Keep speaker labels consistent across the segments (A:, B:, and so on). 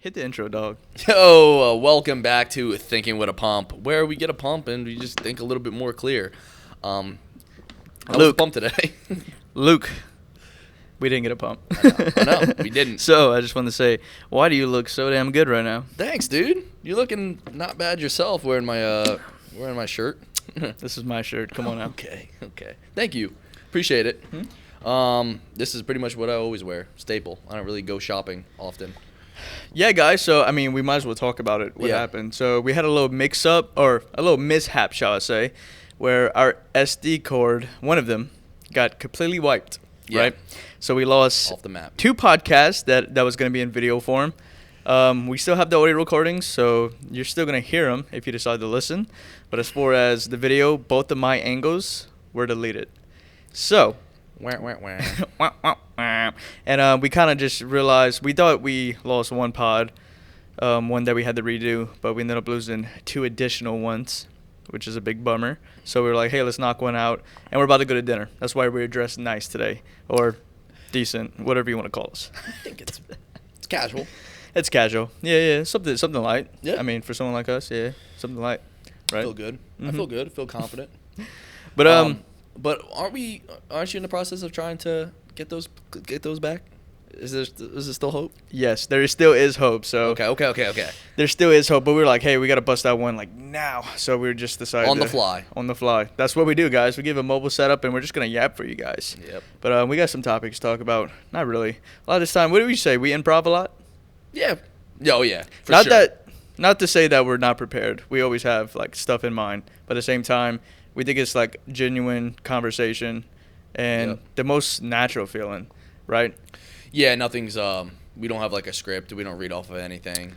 A: Hit the intro, dog.
B: Yo, welcome back to Thinking with a Pump, where we get a pump and we just think a little bit more clear. How was the pump today?
A: Luke, we didn't get a pump.
B: I know, we didn't.
A: So I just wanted to say, why do you look so damn good right now?
B: Thanks, dude. You're looking not bad yourself wearing my shirt.
A: This is my shirt. Come on now.
B: Okay. Thank you. Appreciate it. This is pretty much what I always wear. Staple. I don't really go shopping often.
A: Yeah, guys. So, I mean, we might as well talk about it. What happened? So we had a little mix-up, or a little mishap, shall I say, where our SD card, one of them, got completely wiped.
B: Yeah.
A: Right? So we lost
B: off the map.
A: 2 podcasts that was going to be in video form. We still have the audio recordings, so you're still going to hear them if you decide to listen. But as far as the video, both of my angles were deleted. So, and we kind of just realized, we thought we lost one pod, one that we had to redo, but we ended up losing 2 additional ones, which is a big bummer. So we were like, hey, let's knock one out, and we're about to go to dinner. That's why we're dressed nice today, or decent, whatever you want to call us.
B: I think it's casual.
A: It's casual. Yeah, something light.
B: Yeah.
A: I mean, for someone like us, yeah, something light. Right.
B: I feel good. I feel good. I feel confident.
A: But
B: aren't you in the process of trying to get those back? Is there still hope?
A: Yes, there still is hope. So
B: Okay.
A: There still is hope, but we were like, hey, we got to bust out one like now. So we just decided
B: On the fly.
A: That's what we do, guys. We give a mobile setup and we're just gonna yap for you guys.
B: Yep.
A: But we got some topics to talk about. Not really. A lot of this time, what do we say? We improv a lot.
B: Yeah. Oh yeah. For
A: Not
B: sure.
A: that. Not to say that we're not prepared. We always have like stuff in mind, but at the same time, we think it's like genuine conversation and the most natural feeling, right?
B: Yeah, nothing's we don't have like a script. We don't read off of anything.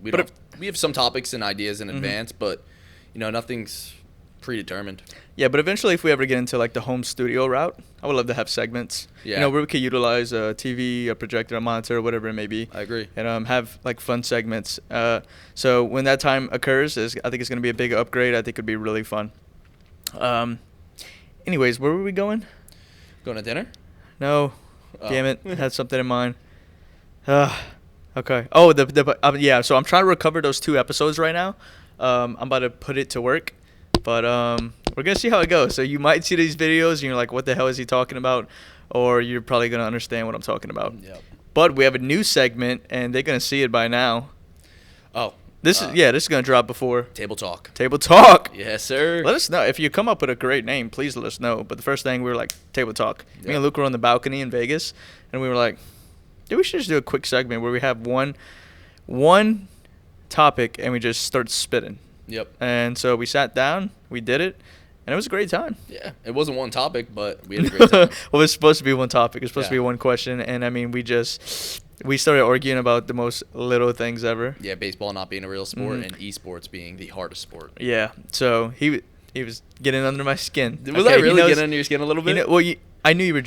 B: We have some topics and ideas in advance, but nothing's predetermined.
A: Yeah, but eventually if we ever get into like the home studio route, I would love to have segments.
B: Yeah.
A: Where we could utilize a TV, a projector, a monitor, whatever it may be.
B: I agree.
A: And have like fun segments. So when that time occurs, I think it's going to be a big upgrade. I think it'd be really fun. Anyways, where were we going?
B: Going to dinner?
A: No. Damn it. Had something in mind. Okay. Oh, yeah, so I'm trying to recover those 2 episodes right now. I'm about to put it to work. But we're going to see how it goes. So you might see these videos and you're like, what the hell is he talking about? Or you're probably going to understand what I'm talking about.
B: Yep.
A: But we have a new segment, and they're going to see it by now.
B: Oh.
A: This is going to drop before.
B: Table Talk.
A: Table Talk.
B: Yes, sir.
A: Let us know. If you come up with a great name, please let us know. But the first thing, we were like, Table Talk.
B: Yep.
A: Me and Luke were on the balcony in Vegas, and we were like, dude, we should just do a quick segment where we have one topic, and we just start spitting.
B: Yep.
A: And so we sat down, we did it, and it was a great time.
B: Yeah. It wasn't one topic, but we had a great time.
A: Well, it was supposed to be one topic. It was supposed to be one question, and I mean, we started arguing about the most little things ever.
B: Yeah, baseball not being a real sport and esports being the hardest sport.
A: Yeah. So he was getting under my skin.
B: Was I really getting under your skin a little bit?
A: I knew you were.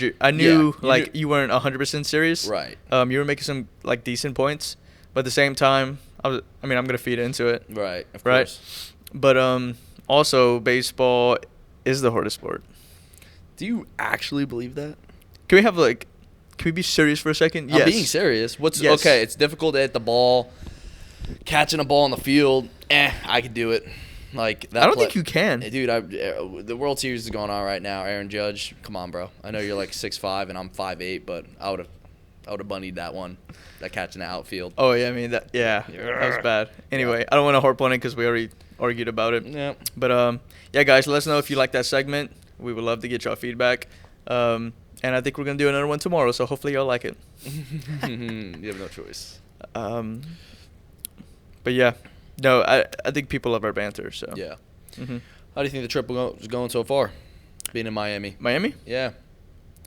A: You weren't 100% serious.
B: Right.
A: You were making some like decent points, but at the same time, I'm gonna feed into it.
B: Right. Of course.
A: But also baseball is the hardest sport.
B: Do you actually believe that?
A: Can we be serious for a second?
B: I'm being serious.
A: Yes.
B: Okay, it's difficult to hit the ball. Catching a ball on the field, I could do it. Like that.
A: I don't think you can.
B: Dude, the World Series is going on right now. Aaron Judge, come on, bro. I know you're like 6'5" and I'm 5'8", but I would have bunnied that one. That catch in the outfield.
A: Oh, yeah, I mean, that was bad. Anyway, I don't want to harp on it because we already argued about it.
B: Yeah.
A: But, yeah, guys, let us know if you like that segment. We would love to get y'all feedback. And I think we're going to do another one tomorrow, so hopefully y'all like it.
B: You have no choice.
A: But, yeah. No, I think people love our banter, so.
B: Yeah.
A: Mm-hmm.
B: How do you think the trip is going so far, being in Miami?
A: Miami?
B: Yeah.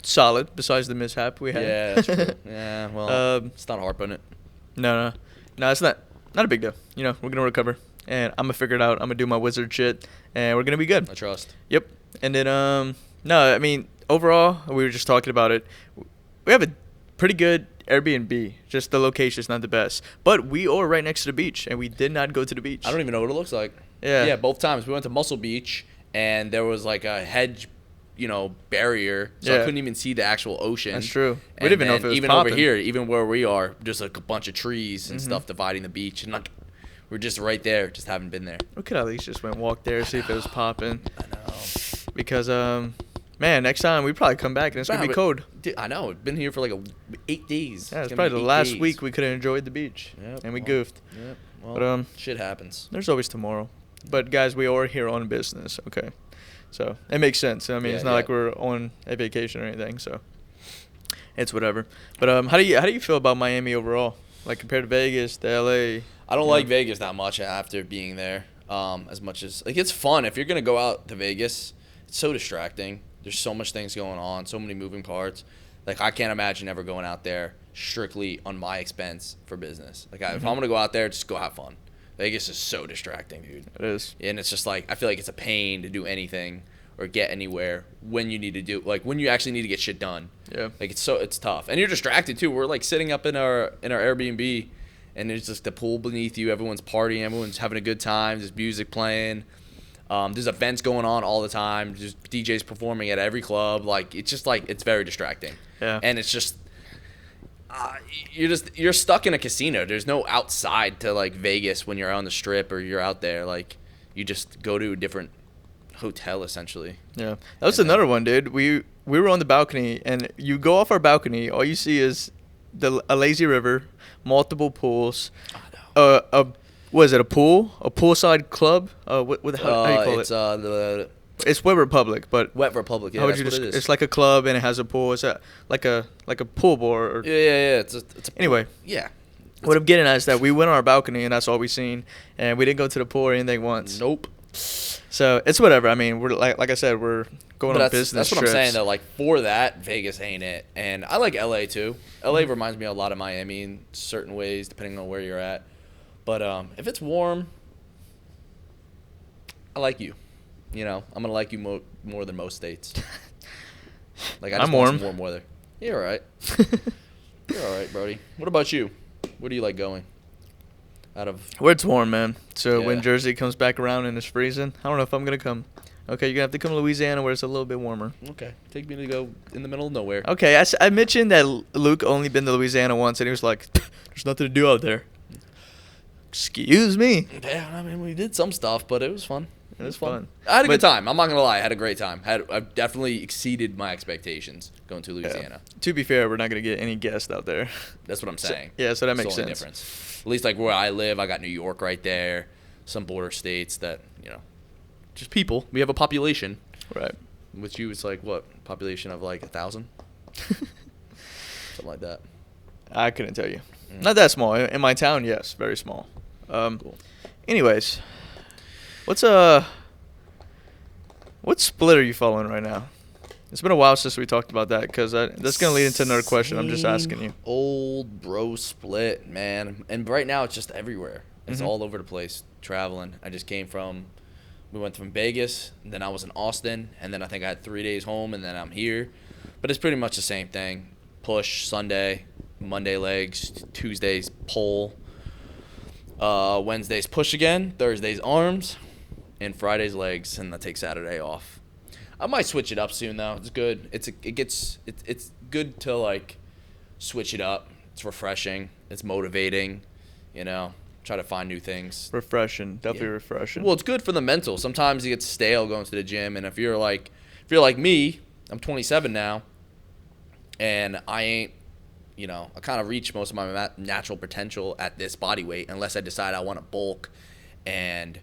A: Solid, besides the mishap we had.
B: Yeah, that's true. Yeah, well, it's not harp on it.
A: No, it's not a big deal. We're going to recover, and I'm going to figure it out. I'm going to do my wizard shit, and we're going to be good.
B: I trust.
A: Yep. And then, no, I mean, overall, we were just talking about it. We have a pretty good Airbnb, just the location's not the best. But we are right next to the beach, and we did not go to the beach.
B: I don't even know what it looks like.
A: Yeah.
B: Yeah, both times. We went to Muscle Beach, and there was like a hedge barrier, so I couldn't even see the actual ocean.
A: That's true.
B: And
A: we didn't even know if it was
B: even
A: popping.
B: over here, even where we are, just like a bunch of trees and stuff dividing the beach, and like we're just right there, just haven't been there.
A: We could at least just went walk there, see if it was popping.
B: I know.
A: Because man, next time we probably come back and it's gonna be cold.
B: Dude, I know. It's been here for like 8 days.
A: Yeah, it's probably the last week we could have enjoyed the beach.
B: Yep,
A: And we goofed.
B: Yep. Well,
A: But
B: shit happens.
A: there's always tomorrow. But guys, we are here on business, okay? So it makes sense. I mean, it's not like we're on a vacation or anything, so it's whatever. But how do you feel about Miami overall? Like compared to Vegas, to LA?
B: I don't like Vegas that much after being there. As much as like it's fun if you're gonna go out to Vegas. It's so distracting. There's so much things going on, so many moving parts. Like I can't imagine ever going out there strictly on my expense for business. Like if I'm gonna go out there, just go have fun. Vegas is so distracting, dude.
A: It is.
B: And it's just like I feel like it's a pain to do anything or get anywhere when you need to do when you actually need to get shit done.
A: Yeah.
B: Like it's tough. And you're distracted too. We're like sitting up in our Airbnb and there's just the pool beneath you. Everyone's partying, everyone's having a good time, there's music playing. There's events going on all the time. Just DJs performing at every club. Like it's just like it's very distracting.
A: Yeah.
B: And it's just you're stuck in a casino. There's no outside to like Vegas when you're on the strip or you're out there. Like you just go to a different hotel essentially.
A: Yeah, that was another one, dude. We were on the balcony, and you go off our balcony, all you see is a lazy river, multiple pools, what is it? A poolside club? How do you call it? It's Wet Republic, but
B: Wet Republic. Yeah,
A: how would
B: that's
A: you
B: what it is.
A: It's like a club, and it has a pool. It's like a pool bar.
B: Yeah. It's a
A: anyway.
B: Yeah.
A: What I'm getting at is that we went on our balcony, and that's all we seen, and we didn't go to the pool or anything once.
B: Nope.
A: So it's whatever. I mean, we're like I said, we're going on business
B: That's what
A: trips.
B: I'm saying though. Like for that, Vegas ain't it. And I like LA too. LA reminds me a lot of Miami in certain ways, depending on where you're at. But if it's warm, I like you. You know, I'm gonna like you more than most states. Like I just want some warm weather. You're all right. You're all right, Brodie. What about you? Where do you like going?
A: Where it's warm, man. So
B: Yeah.
A: when Jersey comes back around and it's freezing, I don't know if I'm gonna come. Okay, you're gonna have to come to Louisiana where it's a little bit warmer.
B: Okay, take me to go in the middle of nowhere.
A: Okay, I mentioned that Luke only been to Louisiana once, and he was like, "There's nothing to do out there." Excuse me.
B: Yeah, I mean we did some stuff, but it was fun.
A: It was fun.
B: I had a good time. I'm not gonna lie, I had a great time. I've definitely exceeded my expectations going to Louisiana.
A: Yeah. To be fair, we're not gonna get any guests out there.
B: That's what I'm saying.
A: So that makes
B: It's the only
A: sense.
B: difference. At least like where I live, I got New York right there. Some border states that just people. We have a population.
A: Right.
B: With you, it's like what population of like 1,000, something like that.
A: I couldn't tell you. Not that small. In my town, yes, very small.
B: Cool.
A: Anyways, what split are you following right now? It's been a while since we talked about that because that's going to lead into another question. I'm just asking you.
B: Old bro split, man. And right now it's just everywhere. It's all over the place, traveling. We went from Vegas, and then I was in Austin, and then I think I had 3 days home, and then I'm here. But it's pretty much the same thing. Push Sunday, Monday legs, Tuesdays pull, Wednesdays push again, Thursdays arms, and Fridays legs, and I take Saturday off. I might switch it up soon though. It's good. It's good to like switch it up. It's refreshing. It's motivating. Try to find new things.
A: Refreshing, definitely refreshing.
B: Well, it's good for the mental. Sometimes you get stale going to the gym, and if you're like me, I'm 27 now, and I ain't. I kind of reach most of my natural potential at this body weight, unless I decide I want to bulk, and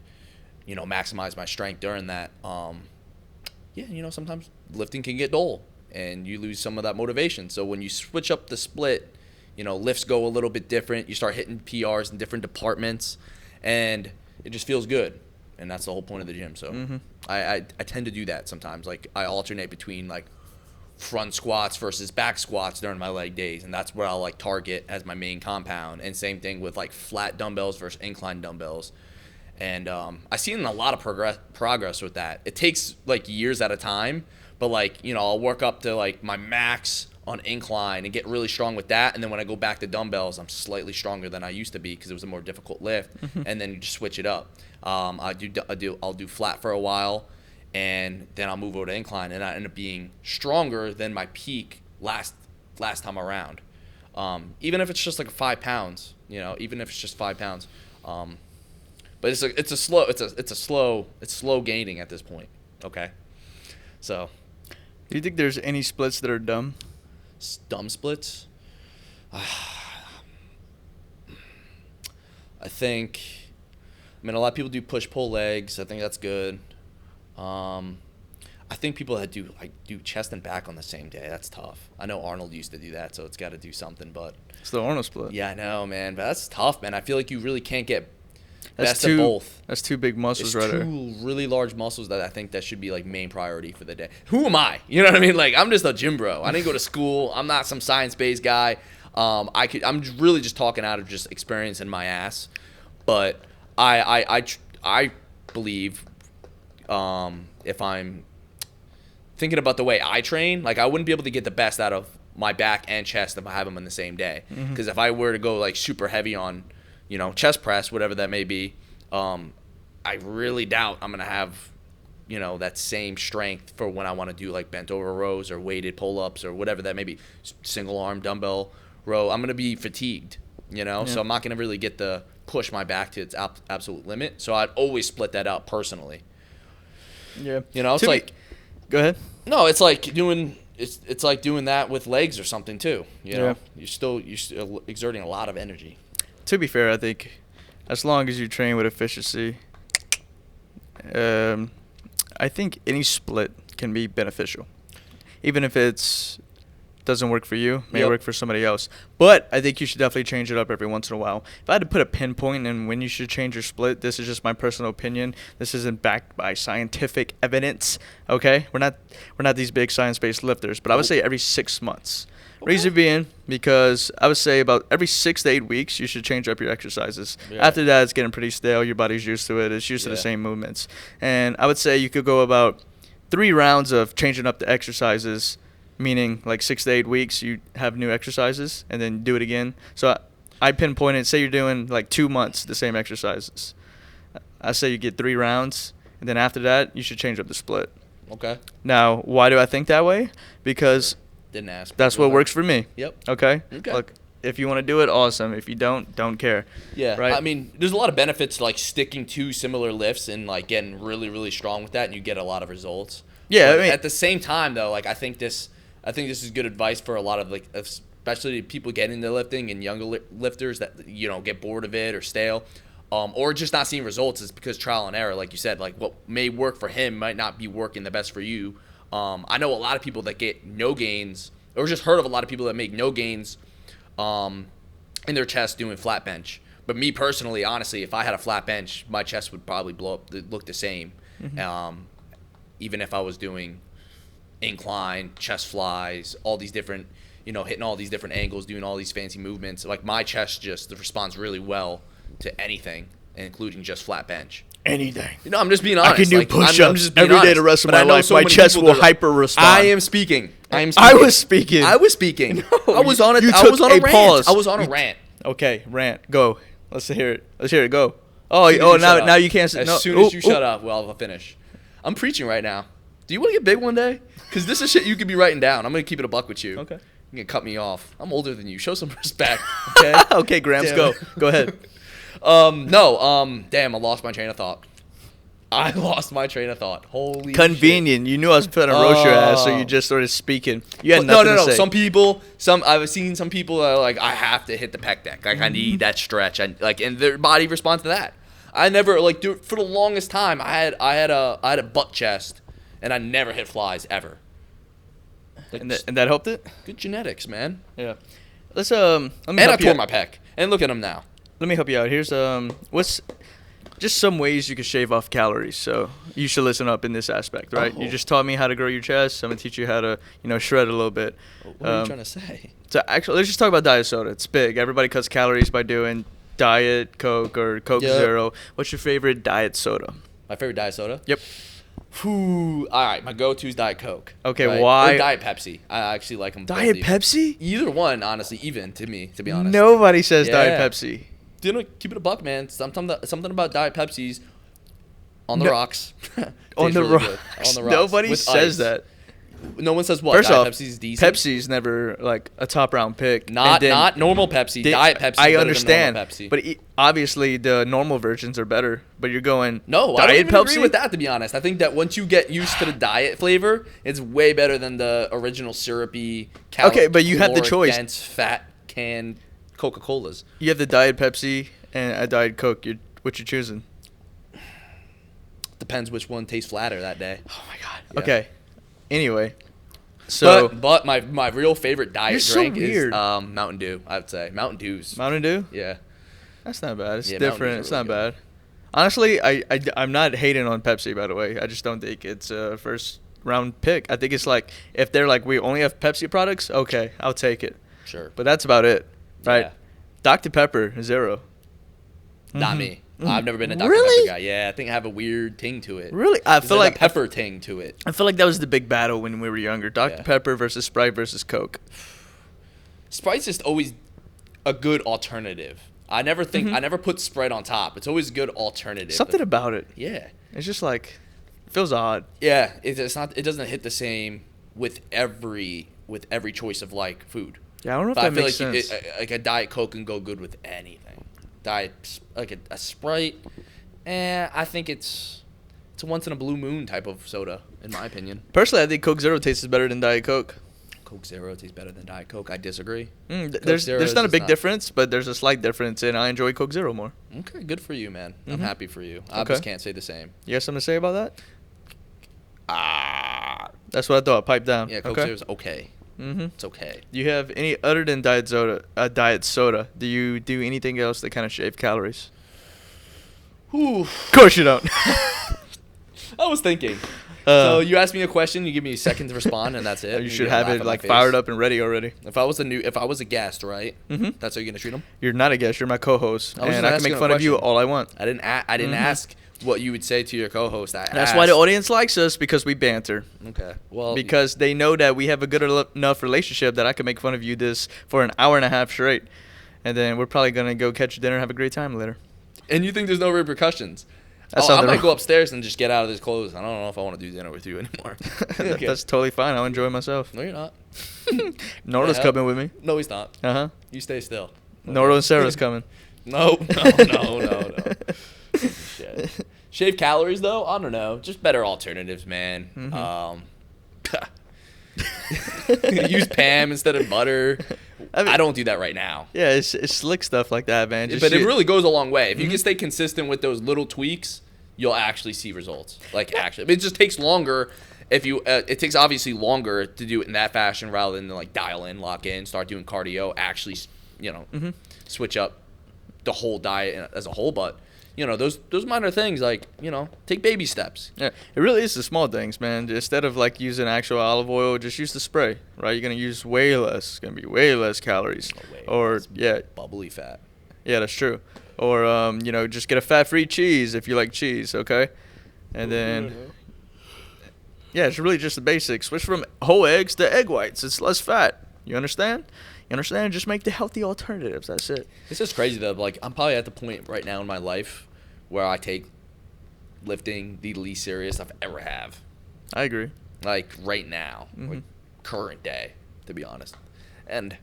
B: maximize my strength during that. Sometimes lifting can get dull and you lose some of that motivation. So when you switch up the split, lifts go a little bit different. You start hitting PRs in different departments and it just feels good. And that's the whole point of the gym. So I tend to do that sometimes. Like I alternate between like front squats versus back squats during my leg days. And that's where I'll like target as my main compound. And same thing with like flat dumbbells versus incline dumbbells. And I've seen a lot of progress with that. It takes like years at a time, but like, I'll work up to like my max on incline and get really strong with that. And then when I go back to dumbbells, I'm slightly stronger than I used to be because it was a more difficult lift. And then you just switch it up. I'll do flat for a while and then I'll move over to incline, and I end up being stronger than my peak last time around. Even if it's just like 5 pounds, even if it's just 5 pounds. But it's slow gaining at this point. Okay. So,
A: Do you think there's any splits that are dumb?
B: Dumb splits? I mean, a lot of people do push-pull legs. I think that's good. I think people that do chest and back on the same day, that's tough. I know Arnold used to do that, so it's got to do something. But
A: It's the Arnold split.
B: yeah, I know, man. But that's tough, man. I feel like you really can't get
A: That's
B: best of both.
A: That's 2 big muscles
B: It's
A: right there.
B: 2 really large muscles that I think that should be like main priority for the day. Who am I? You know what I mean? Like, I'm just a gym bro. I didn't go to school. I'm not some science-based guy. I'm really just talking out of just experience in my ass. But I believe if I'm thinking about the way I train, like I wouldn't be able to get the best out of my back and chest if I have them in the same day. Because if I were to go like super heavy on, chest press, whatever that may be, I really doubt I'm gonna have, that same strength for when I want to do like bent over rows or weighted pull-ups or whatever that may be, single arm dumbbell row. I'm gonna be fatigued, so I'm not gonna really get the push my back to its absolute limit. So I'd always split that out personally.
A: Yeah.
B: It's like,
A: Go ahead.
B: no, it's like doing that with legs or something too.
A: Yeah.
B: You're still exerting a lot of energy.
A: To be fair, I think as long as you train with efficiency, I think any split can be beneficial, even if it's doesn't work for you, may work for somebody else. But I think you should definitely change it up every once in a while. If I had to put a pinpoint in when you should change your split, this is just my personal opinion. This isn't backed by scientific evidence. Okay, we're not these big science-based lifters, but I would say every 6 months. Okay. Reason being, because I would say about every 6 to 8 weeks, you should change up your exercises. Yeah. After that, it's getting pretty stale. Your body's used to it. It's used to the same movements. And I would say you could go about 3 rounds of changing up the exercises, meaning like 6 to 8 weeks, you have new exercises, and then do it again. So I pinpointed, say you're doing like 2 months, the same exercises. I say you get 3 rounds, and then after that, you should change up the split.
B: Okay.
A: Now, why do I think that way? Because
B: didn't ask.
A: That's what works for me.
B: Yep.
A: Okay?
B: Okay.
A: Look, if you want to do it, awesome. If you don't care.
B: Yeah.
A: Right?
B: I mean, there's a lot of benefits to like sticking to similar lifts and like getting really, really strong with that, and you get a lot of results.
A: Yeah.
B: But at the same time, though, like I think this is good advice for a lot of like, especially people getting into lifting and younger lifters that get bored of it or stale, or just not seeing results is because trial and error. Like you said, like what may work for him might not be working the best for you. I know a lot of people that get no gains, or just heard of a lot of people that make no gains in their chest doing flat bench. But me personally, honestly, if I had a flat bench, my chest would probably blow up, look the same. Mm-hmm. Even if I was doing incline, chest flies, all these different, hitting all these different angles, doing all these fancy movements. Like my chest just responds really well to anything, including just flat bench.
A: Anything.
B: I'm just being honest.
A: I can do push-ups every day the rest of my life. My chest will hyper respond.
B: I am speaking.
A: I was speaking.
B: No, I was on it.
A: You
B: I
A: took
B: was on a rant.
A: pause.
B: I was on a rant.
A: Okay, rant. Go. Let's hear it. Go. Now you can't.
B: As soon as you shut up, well, I'll finish. I'm preaching right now. Do you want to get big one day? Because this is shit you could be writing down. I'm going to keep it a buck with you.
A: Okay.
B: You can cut me off. I'm older than you. Show some respect. Okay,
A: okay, Gramps, go ahead.
B: Damn, I lost my train of thought. Holy
A: convenient.
B: Shit.
A: You knew I was trying to roast your ass, so you just started speaking. You had nothing to say.
B: I've seen some people that are like, I have to hit the pec deck. Like I need that stretch. And their body responds to that. I never for the longest time. I had a butt chest, and I never hit flies ever.
A: And that helped it.
B: Good genetics, man.
A: Yeah. Let's let me.
B: And I tore my pec. And look at him now.
A: Let me help you out. Here's what's just some ways you can shave off calories. So you should listen up in this aspect, right? You just taught me how to grow your chest. I'm gonna teach you how to, shred a little bit.
B: What are you trying to say?
A: So actually, let's just talk about diet soda. It's big. Everybody cuts calories by doing Diet Coke or Coke Zero. What's your favorite diet soda?
B: My favorite diet soda?
A: Yep.
B: All right, my go-to is Diet Coke.
A: Okay,
B: right?
A: why?
B: Or Diet Pepsi. I actually like them.
A: Diet Pepsi?
B: Either one, honestly, even to me, to be honest.
A: Nobody says Diet Pepsi.
B: Keep it a buck, man. Something about Diet Pepsis. On the rocks.
A: On the
B: really
A: rocks.
B: On the rocks.
A: Nobody
B: With
A: says
B: ice.
A: that.
B: No one says what?
A: First
B: Diet
A: off,
B: Pepsi's decent.
A: Pepsi's never like a top round pick.
B: Not
A: And then
B: normal Pepsi. Diet Pepsi.
A: I
B: better than
A: understand,
B: normal Pepsi.
A: but obviously the normal versions are better. But you're going
B: No, I don't
A: Diet
B: even
A: Pepsi?
B: agree with that, to be honest. I think that once you get used to the diet flavor, it's way better than the original syrupy,
A: Okay, but you have the
B: caloric
A: choice.
B: dense, fat canned Coca-Colas.
A: You have the Diet Pepsi and a Diet Coke. What you choosing?
B: Depends which one tastes flatter that day.
A: Oh my god.
B: Yeah.
A: Okay. Anyway, so
B: But my real favorite diet
A: You're so
B: drink is
A: weird.
B: Mountain Dew, I would say. Mountain Dews.
A: Mountain Dew.
B: Yeah.
A: That's not bad. It's
B: Yeah, Mountain
A: different.
B: Dews
A: It's
B: are
A: not
B: really
A: bad. Honestly, I'm not hating on Pepsi, by the way. I just don't think it's a first round pick. I think it's like if they're like we only have Pepsi products, okay, I'll take it.
B: Sure.
A: But that's about it, right?
B: Yeah.
A: Dr. Pepper, 0.
B: Not
A: Mhm.
B: me. I've never been a Dr.
A: Really?
B: Pepper guy. Yeah, I think I have a weird ting to it.
A: Really? I feel like
B: pepper ting to it.
A: I feel like that was the big battle when we were younger. Dr.
B: Yeah.
A: Pepper versus Sprite versus Coke.
B: Sprite's just always a good alternative. I never put Sprite on top. It's always a good alternative.
A: Something about it.
B: Yeah.
A: It's just like it feels odd.
B: Yeah, it's not. It doesn't hit the same with every choice of like food.
A: Yeah, I don't know if
B: But I
A: that
B: feel
A: makes
B: like
A: sense.
B: like a Diet Coke can go good with anything. Like a Sprite, I think it's a once in a blue moon type of soda, in my opinion.
A: Personally, I think Coke Zero tastes better than Diet Coke.
B: Coke Zero tastes better than Diet Coke. I disagree.
A: There's
B: Zero
A: not a
B: does
A: big
B: not.
A: difference, but there's a slight difference, and I enjoy Coke Zero more.
B: Okay, good for you, man. I'm
A: Mhm.
B: happy for you. I
A: Okay.
B: just can't say the same.
A: You have something to say about that? That's what I thought. Pipe down.
B: Yeah, Coke
A: okay.
B: Zero's okay.
A: Mm-hmm.
B: It's okay.
A: Do you have any other than diet soda? Do you do anything else that kind of shave calories?
B: Whew.
A: Of course you don't.
B: I was thinking. So you ask me a question, you give me a second to respond, and that's it.
A: you
B: You
A: should
B: gotta
A: have
B: laugh
A: it
B: at my
A: like
B: face.
A: fired up and ready already.
B: If I was a guest, right?
A: Mhm.
B: That's how you're gonna treat them.
A: You're not a guest. You're my co-host,
B: I was
A: and
B: just
A: I can
B: asking
A: make
B: a
A: fun of you
B: question.
A: all I want.
B: I didn't ask what you would say to your co-host.
A: That's why the audience likes us, because we banter.
B: Okay. Well,
A: Because they know that we have a good enough relationship that I can make fun of you this for an hour and a half straight, and then we're probably gonna go catch dinner and have a great time later.
B: and you think there's no repercussions?
A: That's
B: I
A: not the
B: might
A: rule.
B: go upstairs and just get out of this clothes. I don't know if I want to do dinner with you anymore. Okay.
A: That's totally fine. I'll enjoy myself.
B: No, you're not.
A: Nordo's
B: Yeah.
A: coming with me.
B: No, he's not.
A: Uh-huh.
B: You stay still.
A: Nordo and Sarah's coming.
B: No. Shit. Shave calories though? I don't know. Just better alternatives, man.
A: Mhm.
B: Use Pam instead of butter.
A: I mean-
B: I don't do that right now.
A: Yeah, it's slick stuff like that, man. Just
B: But it
A: shit.
B: really goes a long way. If you can stay consistent with those little tweaks, you'll actually see results. Like actually, it just takes longer. If you, it takes obviously longer to do it in that fashion rather than like dial in, lock in, start doing cardio. Actually, switch up the whole diet as a whole. But those minor things like take baby steps.
A: Yeah, it really is the small things, man. Instead of like using actual olive oil, just use the spray, right? You're gonna use way less. It's gonna be way less calories.
B: Way
A: Or
B: less
A: yeah,
B: bubbly fat.
A: yeah, that's true. Or just get a fat-free cheese if you like cheese, okay? And then yeah, it's really just the basics. Switch from whole eggs to egg whites. It's less fat. You understand? You understand? Just make the healthy alternatives. That's it.
B: It's just crazy though. Like I'm probably at the point right now in my life where I take lifting the least serious I've ever have.
A: I agree.
B: Like right now, like current day, to be honest. And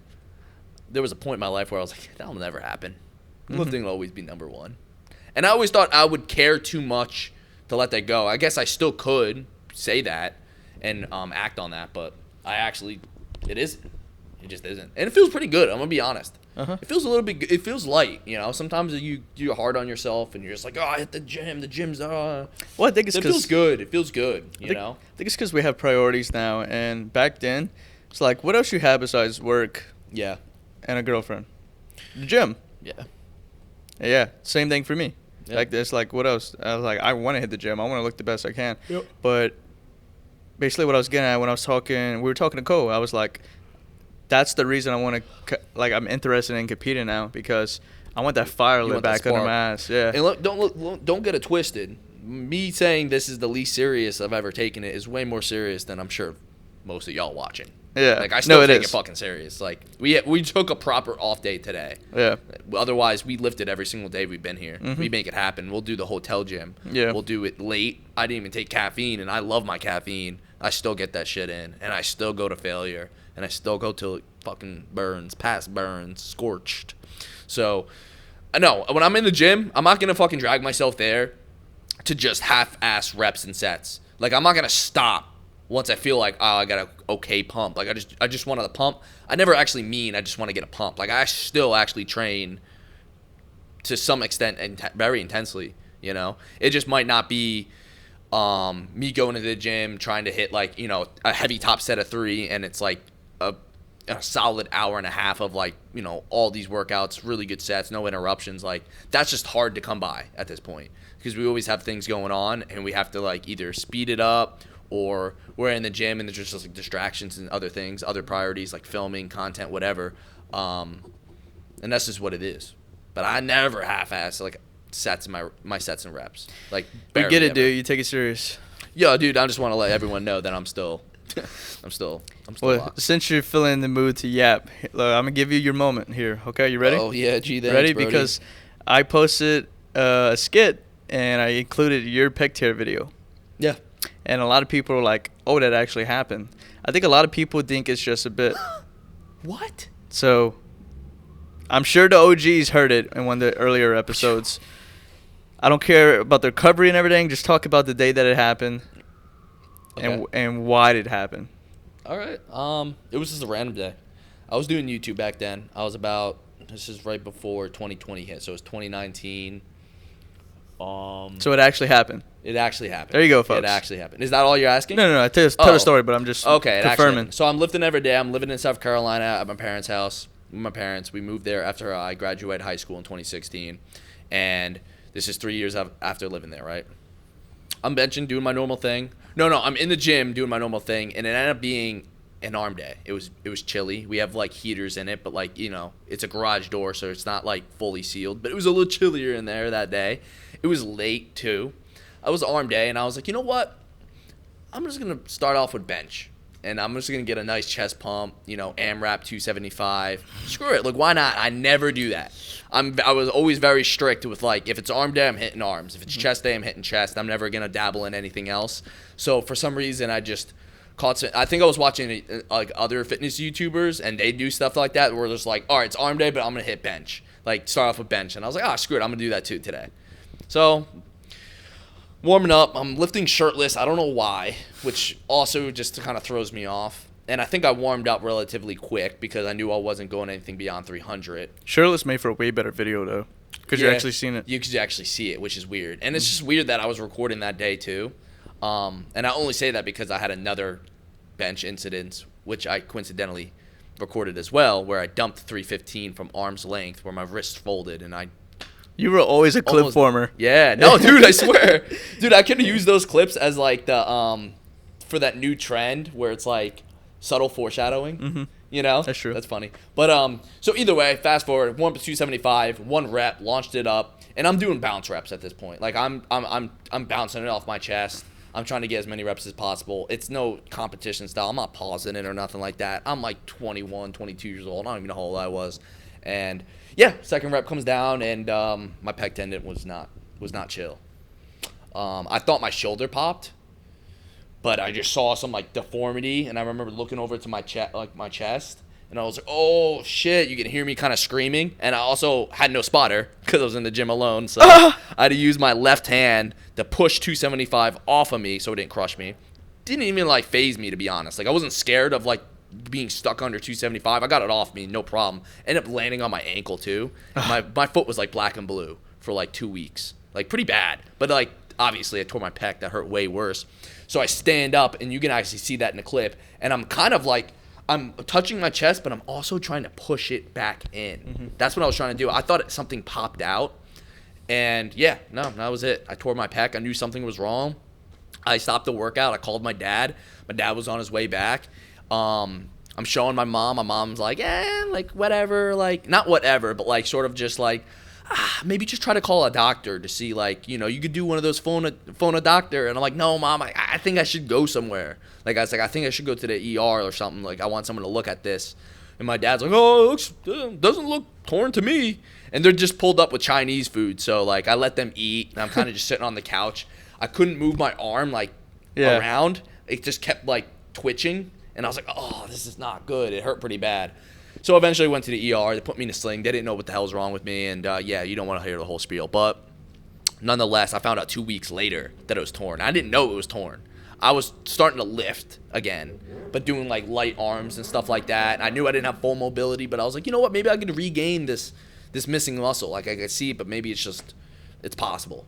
B: there was a point in my life where I was like, that'll never happen. Lifting will always be number one. And I always thought I would care too much to let that go. I guess I still could say that and act on that, but it isn't. It just isn't. And it feels pretty good, I'm going to be honest.
A: Uh-huh.
B: It feels a little bit, it feels light, Sometimes you're hard on yourself and you're just like, oh, I hit the gym's,
A: Well, I think it's
B: it
A: because
B: feels good. It feels good,
A: I think it's because we have priorities now, and back then, it's like, what else you have besides work
B: Yeah.
A: and a girlfriend? The gym.
B: Yeah.
A: Yeah, same thing for me.
B: Yeah.
A: Like, it's like, what else? I was like, I want to hit the gym. I want to look the best I can.
B: Yep.
A: But basically what I was getting at when we were talking to Cole, I was like, that's the reason I want to, I'm interested in competing now, because I want that fire
B: You
A: lit
B: want that
A: back under
B: spark.
A: my ass. Yeah.
B: And look, don't get it twisted. Me saying this is the least serious I've ever taken it is way more serious than I'm sure most of y'all watching.
A: Yeah.
B: Like I still
A: No, it
B: take it
A: is.
B: fucking serious. Like we took a proper off day today.
A: Yeah.
B: Otherwise, we lifted every single day we've been here.
A: Mhm.
B: We make it happen. We'll do the hotel gym.
A: Yeah.
B: We'll do it late. I didn't even take caffeine, and I love my caffeine. I still get that shit in, and I still go to failure, and I still go till it fucking burns, past burns, scorched. So, no, when I'm in the gym, I'm not gonna fucking drag myself there to just half-ass reps and sets. Like, I'm not gonna stop once I feel like, oh, I got an okay pump. Like, I just wanted a pump. I never actually mean I just want to get a pump. Like, I still actually train to some extent and very intensely, you know? It just might not be me going to the gym trying to hit, like, you know, a heavy top set of 3, and it's like a solid hour and a half of, like, you know, all these workouts, really good sets, no interruptions. Like, that's just hard to come by at this point because we always have things going on, and we have to, like, either speed it up or we're in the gym and there's just like distractions and other things, other priorities like filming, content, whatever. And that's just what it is. But I never half-ass like sets in my sets and reps. Like,
A: We get it,
B: ever.
A: dude. You take it serious.
B: Yo, dude, I just want to let everyone know that I'm still
A: Well,
B: locked.
A: since you're feeling in the mood to yap, look, I'm gonna give you your moment here. Okay, you ready?
B: Oh yeah, gee, thanks,
A: Ready?
B: Brodie.
A: Because I posted a skit and I included your pec tear video.
B: Yeah.
A: And a lot of people are like, oh, that actually happened. I think a lot of people think it's just a bit.
B: What?
A: So I'm sure the OGs heard it in one of the earlier episodes. I don't care about the recovery and everything. Just talk about the day that it happened and why did it happen.
B: All right. It was just a random day. I was doing YouTube back then. This is right before 2020 hit, so it was 2019.
A: So it actually happened.
B: It actually happened.
A: There you go, folks.
B: It actually happened. Is that all you're asking?
A: No. I tell the story, but I'm just
B: Okay, it actually
A: confirming.
B: happened. So I'm lifting every day. I'm living in South Carolina at my parents' house with my parents. We moved there after I graduated high school in 2016, and this is 3 years after living there, right? I'm benching, doing my normal thing. No, I'm in the gym doing my normal thing, and it ended up being an arm day. It was chilly. We have like heaters in it, but like, you know, it's a garage door, so it's not like fully sealed. But it was a little chillier in there that day. It was late too. It was arm day, and I was like, you know what? I'm just gonna start off with bench, and I'm just gonna get a nice chest pump. You know, AMRAP 275. Screw it. Like, why not? I never do that. I was always very strict with, like, if it's arm day, I'm hitting arms. If it's chest day, I'm hitting chest. I'm never gonna dabble in anything else. So for some reason, I just caught. I think I was watching like other fitness YouTubers, and they do stuff like that where there's like, all right, it's arm day, but I'm gonna hit bench. Like, start off with bench, and I was like, screw it, I'm gonna do that too today. So warming up, I'm lifting shirtless. I don't know why, which also just kind of throws me off. And I think I warmed up relatively quick because I knew I wasn't going anything beyond 300.
A: Shirtless made for a way better video, though. Because you're actually seeing it.
B: You could actually see it, which is weird. And it's just weird that I was recording that day, too. And I only say that because I had another bench incident, which I coincidentally recorded as well, where I dumped 315 from arm's length, where my wrist folded, and I...
A: You were always a clip former.
B: Yeah. No, dude, I swear. Dude, I could use those clips as, like, the for that new trend where it's, like, subtle foreshadowing.
A: Mm-hmm.
B: You know?
A: That's true.
B: That's funny. But, so either way, fast forward, warm up to 275, 1 rep, launched it up, and I'm doing bounce reps at this point. Like, I'm bouncing it off my chest. I'm trying to get as many reps as possible. It's no competition style. I'm not pausing it or nothing like that. I'm like 21, 22 years old. I don't even know how old I was. And yeah, second rep comes down, and my pec tendon was not chill. I thought my shoulder popped, but I just saw some like deformity, and I remember looking over to my chest, and I was like, oh shit, you can hear me kind of screaming. And I also had no spotter because I was in the gym alone, so I had to use my left hand to push 275 off of me so it didn't crush me. Didn't even like phase me, to be honest. Like, I wasn't scared of like being stuck under 275. I got it off me, no problem. Ended up landing on my ankle too. My foot was like black and blue for like 2 weeks, like pretty bad. But like, obviously I tore my pec. That hurt way worse. So I stand up, and you can actually see that in the clip, and I'm kind of like, I'm touching my chest, but I'm also trying to push it back in. Mm-hmm. That's what I was trying to do. I thought something popped out, and yeah, no, that was it. I tore my pec. I knew something was wrong. I stopped the workout. I called my dad. My dad was on his way back. I'm showing my mom. My mom's like, like, whatever. Like, not whatever, but like sort of just like, maybe just try to call a doctor to see, like, you know, you could do one of those phone a doctor. And I'm like, no, Mom, I think I should go somewhere. Like, I was like, I think I should go to the ER or something. Like, I want someone to look at this. And my dad's like, oh, it doesn't look torn to me. And they're just pulled up with Chinese food. So, like, I let them eat. And I'm kind of just sitting on the couch. I couldn't move my arm, like, around. It just kept, like, twitching. And I was like, oh, this is not good. It hurt pretty bad. So eventually I went to the ER. They put me in a sling. They didn't know what the hell was wrong with me. And, yeah, you don't want to hear the whole spiel. But nonetheless, I found out 2 weeks later that it was torn. I didn't know it was torn. I was starting to lift again, but doing, like, light arms and stuff like that. And I knew I didn't have full mobility, but I was like, you know what? Maybe I could regain this missing muscle. Like, I could see it, but maybe it's possible.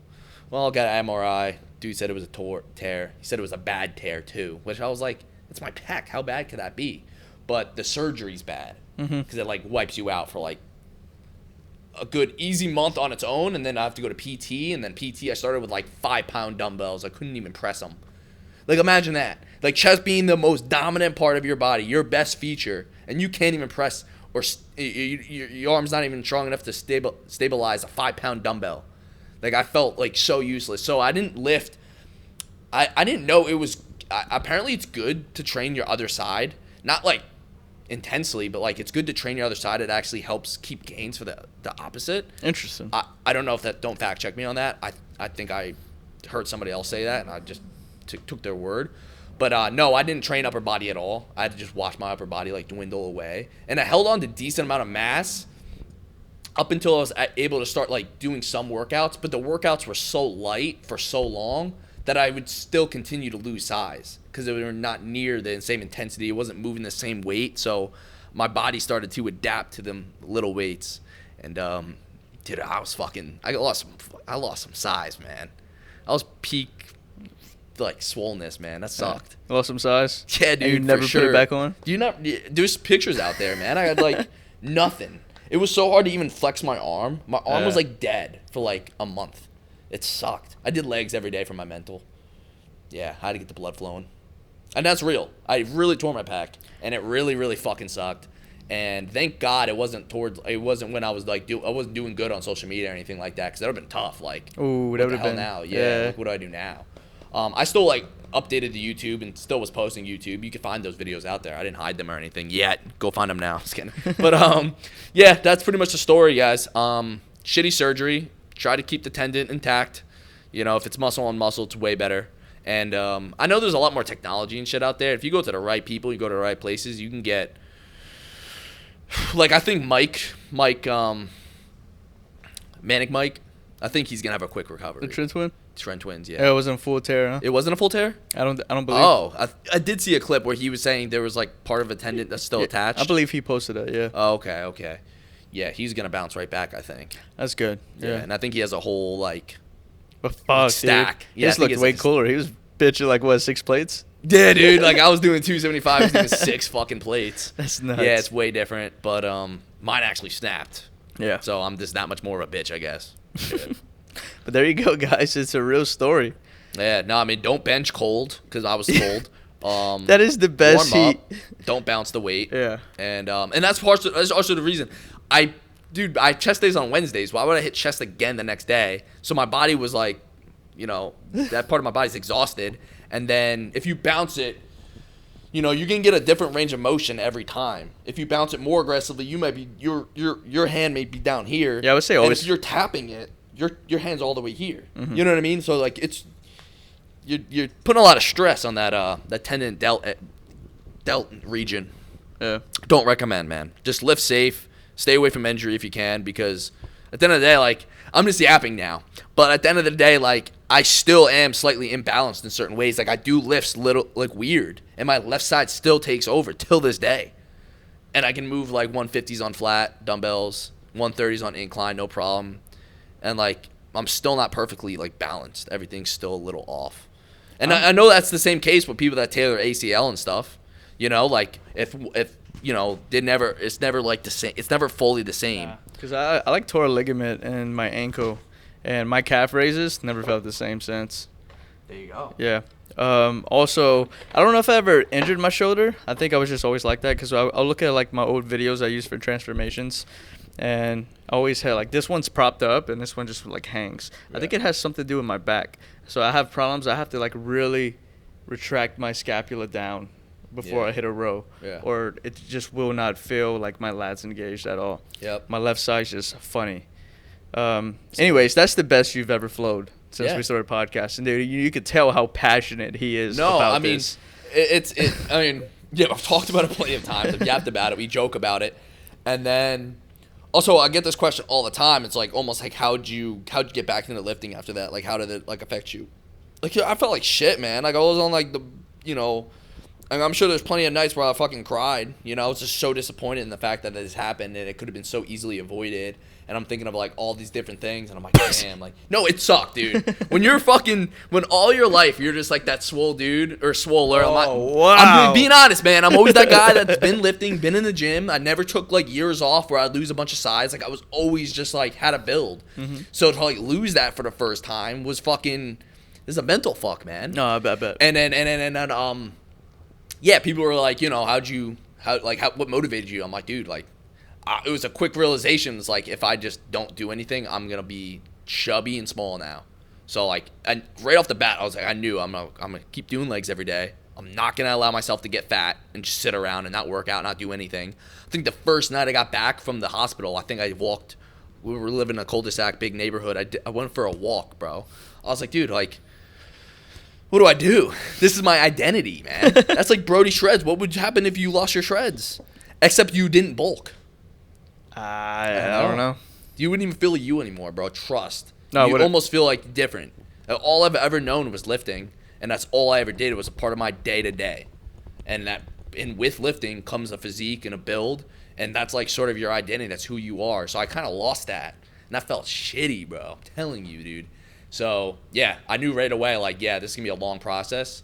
B: Well, I got an MRI. Dude said it was a tear. He said it was a bad tear, too, which I was like, it's my pec. How bad could that be? But the surgery's bad because it, like, wipes you out for, like, a good easy month on its own, and then I have to go to PT, and then PT I started with, like, 5-pound dumbbells. I couldn't even press them. Like, imagine that. Like, chest being the most dominant part of your body, your best feature, and you can't even press, or your arm's not even strong enough to stabilize a 5-pound dumbbell. Like, I felt, like, so useless. So I didn't lift. I didn't know it was, apparently it's good to train your other side. Not, like, intensely, but, like, it's good to train your other side. It actually helps keep gains for the opposite.
A: Interesting.
B: I don't know if that, don't fact check me on that. I think I heard somebody else say that, and I just took their word. But no, I didn't train upper body at all. I had to just watch my upper body, like, dwindle away. And I held on to decent amount of mass up until I was able to start, like, doing some workouts. But the workouts were so light for so long that I would still continue to lose size because they were not near the same intensity. It wasn't moving the same weight. So my body started to adapt to them little weights. And dude, I lost some size, man. I was peak, like, swollenness, man. That sucked.
A: You lost some size?
B: Yeah, dude.
A: And you never put it back on?
B: There's pictures out there, man. I had, like, nothing. It was so hard to even flex my arm. My arm was, like, dead for, like, a month. It sucked. I did legs every day for my mental. Yeah, I had to get the blood flowing. And that's real. I really tore my pec, and it really, really fucking sucked. And thank God it wasn't when I was, like, I wasn't doing good on social media or anything like that, because that would have been tough. Like,
A: ooh, that would have been.
B: Now? Yeah. Like, what do I do now? I still, like, updated the YouTube and still was posting YouTube. You can find those videos out there. I didn't hide them or anything yet. Go find them now. Just kidding. But yeah, that's pretty much the story, guys. Shitty surgery. Try to keep the tendon intact. You know, if it's muscle on muscle, it's way better. And I know there's a lot more technology and shit out there. If you go to the right people, you go to the right places, you can get, like, I think Mike, Manic Mike, I think he's gonna have a quick recovery.
A: The twin?
B: Twins, yeah.
A: Yeah, it wasn't a full tear, huh?
B: It wasn't a full tear?
A: I don't believe.
B: Oh, I did see a clip where he was saying there was, like, part of a tendon that's still attached.
A: I believe he posted it, yeah.
B: Oh, okay. Yeah, he's gonna bounce right back, I think.
A: That's good. Yeah.
B: And I think he has a whole, like,
A: but fuck,
B: stack.
A: Dude.
B: Yeah,
A: this looked way cooler. He was bitching, like, what, 6 plates?
B: Yeah, dude. Like, I was doing 275. He was doing 6 fucking plates.
A: That's nuts.
B: Yeah, it's way different. But mine actually snapped.
A: Yeah.
B: So I'm just that much more of a bitch, I guess.
A: But there you go, guys. It's a real story.
B: Yeah. No, I mean, don't bench cold because I was cold.
A: That is the best
B: warm
A: heat.
B: Up, don't bounce the weight.
A: Yeah.
B: And that's also the reason. I chest days on Wednesdays. Why would I hit chest again the next day? So my body was like, you know, that part of my body's exhausted. And then if you bounce it, you know, you can get a different range of motion every time. If you bounce it more aggressively, you might be your hand may be down here.
A: Yeah, I would say always.
B: And if you're tapping it, your hand's all the way here. Mm-hmm. You know what I mean? So, like, it's you're putting a lot of stress on that tendon delt region.
A: Yeah.
B: Don't recommend, man. Just lift safe. Stay away from injury if you can, because at the end of the day, like, I'm just yapping now. But at the end of the day, like, I still am slightly imbalanced in certain ways. Like, I do lifts little, like, weird. And my left side still takes over till this day. And I can move, like, 150s on flat dumbbells, 130s on incline, no problem. And, like, I'm still not perfectly, like, balanced. Everything's still a little off. And I know that's the same case with people that tear their ACL and stuff. You know, like, if you know, it's never like the same. It's never fully the same.
A: Because I like tore a ligament in my ankle, and my calf raises never felt the same since.
B: There you go.
A: Yeah. Also, I don't know if I ever injured my shoulder. I think I was just always like that because I'll look at like my old videos I used for transformations, and I always had like this one's propped up and this one just like hangs. Yeah. I think it has something to do with my back. So I have problems. I have to like really retract my scapula down before I hit a row, or it just will not feel like my lats engaged at all.
B: Yep.
A: My left side's just funny. Anyways, that's the best you've ever flowed since we started podcasting, dude. You could tell how passionate he is about this.
B: I mean, I've talked about it plenty of times. I've yapped about it. We joke about it. And then also I get this question all the time. It's like almost like how'd you get back into lifting after that? Like how did it like affect you? Like I felt like shit, man. Like I was on like the, and I'm sure there's plenty of nights where I fucking cried. I was just so disappointed in the fact that this happened and it could have been so easily avoided. And I'm thinking of like all these different things, and I'm like, damn, like, no, it sucked, dude. When all your life you're just like that swole dude or swoller. I'm being honest, man. I'm always that guy that's been lifting, been in the gym. I never took like years off where I'd lose a bunch of size. Like I was always just like had a build. Mm-hmm. So to like lose that for the first time was fucking. This is a mental fuck, man.
A: No, I bet.
B: And then people were like, what motivated you? I'm like, dude, like. It was a quick realization. It's like, if I just don't do anything, I'm going to be chubby and small now. So, like, and right off the bat, I was like, I knew I'm gonna keep doing legs every day. I'm not going to allow myself to get fat and just sit around and not work out, not do anything. I think the first night I got back from the hospital, I think I walked. We were living in a cul-de-sac, big neighborhood. I went for a walk, bro. I was like, dude, like, what do I do? This is my identity, man. That's like Brodie SHREDZ. What would happen if you lost your shreds? Except you didn't bulk.
A: I don't know.
B: You wouldn't even feel you anymore, bro. Trust.
A: No,
B: you almost feel like different. All I've ever known was lifting, and that's all I ever did. It was a part of my day-to-day. And with lifting comes a physique and a build, and that's like sort of your identity. That's who you are. So I kind of lost that, and that felt shitty, bro. I'm telling you, dude. So, yeah, I knew right away, like, this is going to be a long process.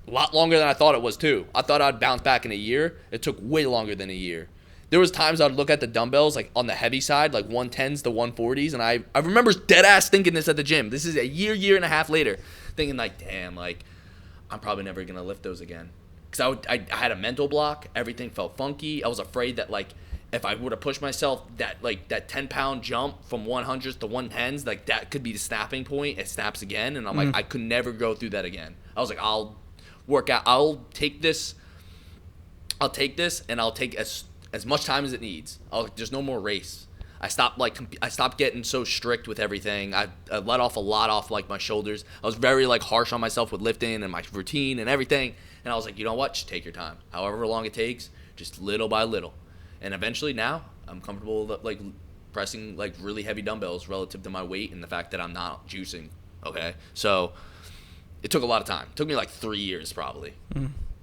B: A lot longer than I thought it was, too. I thought I'd bounce back in a year. It took way longer than a year. There was times I'd look at the dumbbells, like, on the heavy side, like 110s to 140s, and I remember dead-ass thinking this at the gym. This is a year and a half later, thinking, like, damn, like, I'm probably never going to lift those again. Because I had a mental block. Everything felt funky. I was afraid that, like, if I were to push myself, that 10-pound jump from 100s to 110s, like, that could be the snapping point. It snaps again, and I'm like, I could never go through that again. I was like, I'll work out. I'll take this, and I'll take as much time as it needs. There's no more race. I stopped getting so strict with everything. I let off a lot off like my shoulders. I was very like harsh on myself with lifting and my routine and everything. And I was like, you know what? Just take your time. However long it takes, just little by little. And eventually now I'm comfortable like pressing like really heavy dumbbells relative to my weight and the fact that I'm not juicing. Okay, so it took a lot of time. It took me like 3 years probably.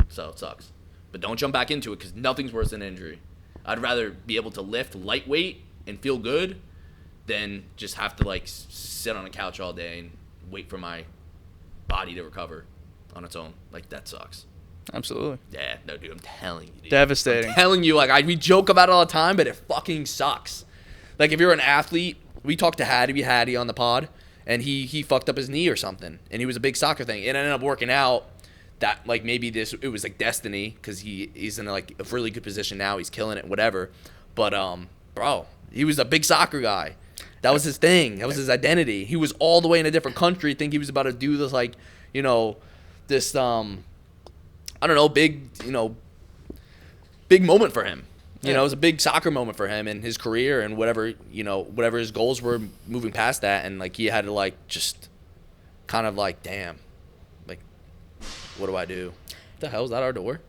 B: So it sucks. But don't jump back into it because nothing's worse than injury. I'd rather be able to lift lightweight and feel good than just have to like sit on a couch all day and wait for my body to recover on its own. Like that sucks.
A: Absolutely.
B: Yeah, no, dude, I'm telling you, dude.
A: Devastating.
B: I'm telling you, like we joke about it all the time, but it fucking sucks. Like if you're an athlete, we talked to Hattie on the pod, and he fucked up his knee or something, and he was a big soccer thing. It ended up working out. That like maybe it was like destiny because he's in like a really good position now. He's killing it, whatever. But bro, he was a big soccer guy. That was his thing. That was his identity. He was all the way in a different country. Think he was about to do this like this I don't know big moment for him. It was a big soccer moment for him in his career and whatever his goals were moving past that, and like he had to like just kind of like damn. What do I do? What the hell, is that our door?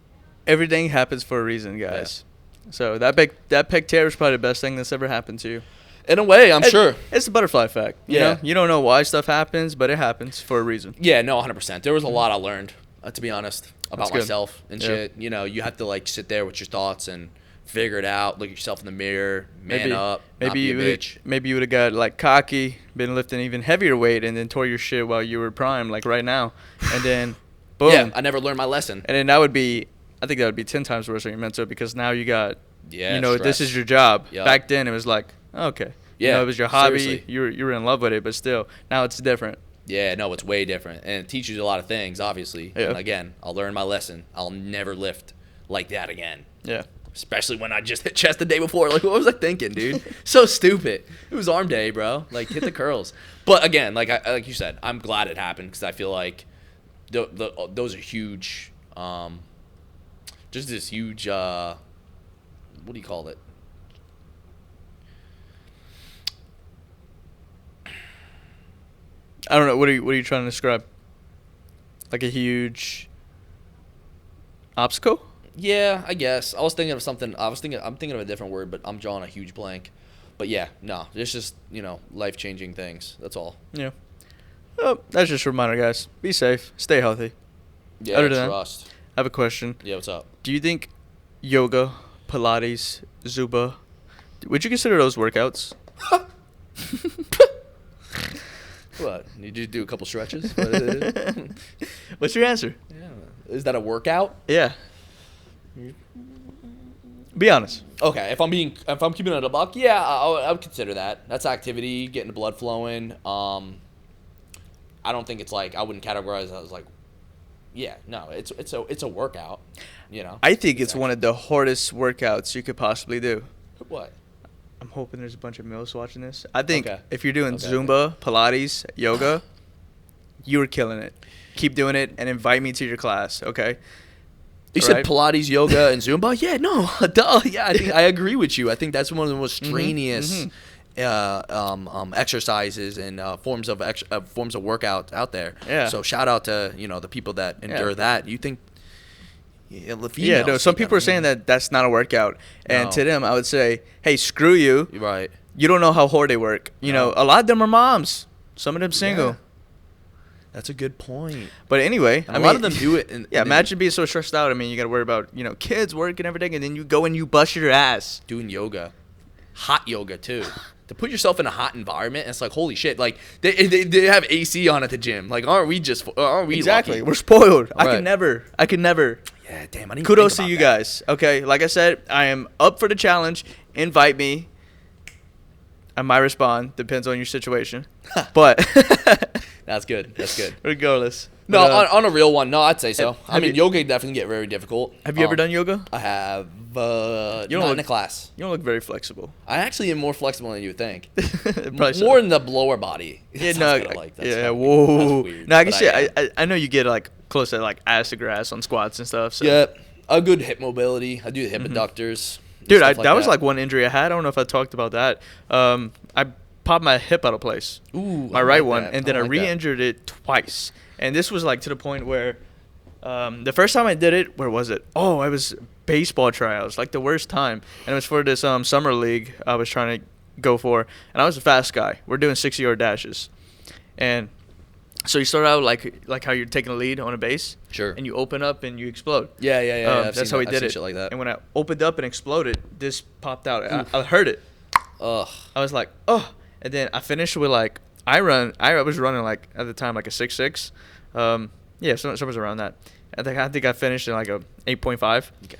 A: Everything happens for a reason, guys. Yeah. So that pec tear is probably the best thing that's ever happened to you.
B: In a way, I'm sure.
A: It's a butterfly effect. You know? You don't know why stuff happens, but it happens for a reason.
B: Yeah, no, 100%. There was a lot I learned, to be honest, about myself and shit. You have to like sit there with your thoughts and figure it out. Look at yourself in the mirror, man up, not be a bitch.
A: Maybe you would have got like cocky, been lifting even heavier weight, and then tore your shit while you were prime, like right now, and then. Boom.
B: Yeah, I never learned my lesson.
A: And then I think that would be 10 times worse than you meant to, because now you got,
B: stress.
A: This is your job.
B: Yep.
A: Back then it was like, okay.
B: Yeah,
A: it was your hobby.
B: Seriously.
A: You were in love with it, but still, now it's different.
B: Yeah, no, it's way different, and it teaches you a lot of things. Obviously,
A: Yeah.
B: and again, I'll learn my lesson. I'll never lift like that again.
A: Yeah.
B: Especially when I just hit chest the day before. Like, what was I thinking, dude? So stupid. It was arm day, bro. Like, hit the curls. But again, like you said, I'm glad it happened because I feel like those are huge. Just this huge. What do you call it?
A: I don't know. What are you trying to describe? Like a huge obstacle?
B: Yeah, I guess. I was thinking of something. I'm thinking of a different word, but I'm drawing a huge blank. But yeah, no, it's just, life-changing things. That's all.
A: Yeah. Oh, that's just a reminder, guys. Be safe. Stay healthy.
B: Yeah,
A: Other than
B: trust.
A: that, I have a question.
B: Yeah, what's up?
A: Do you think yoga, Pilates, Zumba, would you consider those workouts?
B: What? You just do a couple stretches?
A: What's your answer?
B: Yeah. Is that a workout?
A: Yeah. Be honest.
B: Okay, if I'm keeping it a buck, yeah, I would consider that. That's activity, getting the blood flowing. I don't think it's like, I wouldn't categorize it as like, yeah, no, it's a workout,
A: I think it's one of the hardest workouts you could possibly do.
B: What?
A: I'm hoping there's a bunch of males watching this. I think
B: Okay.
A: if you're doing
B: Okay.
A: Zumba, Pilates, yoga, you're killing it. Keep doing it and invite me to your class, okay?
B: You said Pilates, yoga, and Zumba? Yeah, no, duh. Yeah, I think I agree with you. I think that's one of the most strenuous exercises and forms of workout out there.
A: Yeah.
B: So shout out to the people that endure that. You think? Yeah, the
A: Yeah, no,
B: females
A: some
B: think
A: people are saying that that's not a workout. And
B: No.
A: to them, I would say, hey, screw you.
B: Right.
A: You don't know how hard they work.
B: No.
A: A lot of them are moms. Some of them single.
B: Yeah. That's a good point.
A: But anyway,
B: And a lot of them do it.
A: Yeah, imagine being so stressed out. I mean, you got to worry about, kids working everything, and then you go and you bust your ass.
B: Doing yoga, hot yoga too. To put yourself in a hot environment, and it's like, holy shit! Like they have AC on at the gym. Like, aren't we
A: Exactly?
B: lucky?
A: We're spoiled. I
B: Right.
A: could never.
B: Yeah, damn. I didn't
A: Kudos to
B: think
A: you
B: about that.
A: guys. Okay, like I said, I am up for the challenge. Invite me. I might respond. Depends on your situation. But
B: That's good. That's good.
A: regardless.
B: No,
A: But,
B: on a real one, no, I'd say so. I
A: have
B: mean,
A: you-
B: yoga definitely get very difficult.
A: have you ever done yoga?
B: I have.
A: You don't
B: Not in
A: look-
B: a class.
A: You don't look very flexible.
B: I actually am more flexible than you would think.
A: Probably so.
B: More in the lower body.
A: Yeah,
B: Sounds
A: no,
B: kinda like, that's
A: yeah,
B: kinda
A: whoa.
B: weird. That's weird,
A: No, I
B: but
A: guess
B: am.
A: I know you get like close to like ass to grass on squats and stuff. So.
B: Yeah, a good hip mobility. I do the hip adductors.
A: Dude,
B: stuff
A: that was like one injury I had. I don't know if I talked about that. I popped my hip out of place.
B: Ooh,
A: My
B: I
A: right
B: like
A: one,
B: that.
A: and then I
B: like that.
A: re-injured it twice. And this was like to the point where the first time I did it, where was it? Oh, I was baseball tryouts, like the worst time. And it was for this summer league I was trying to go for. And I was a fast guy. We're doing 60-yard dashes. And so you start out like how you're taking a lead on a base.
B: Sure.
A: And you open up and you explode.
B: Yeah. I've
A: That's
B: seen
A: how we
B: that. I've
A: did
B: seen
A: it.
B: Shit like that.
A: And when I opened up and exploded, this popped out. I heard it.
B: Ugh.
A: I was like, oh. And then I finished with like, I was running like at the time like a 6.6. Yeah, somewhere around that. I think I finished in like a 8.5.
B: Okay.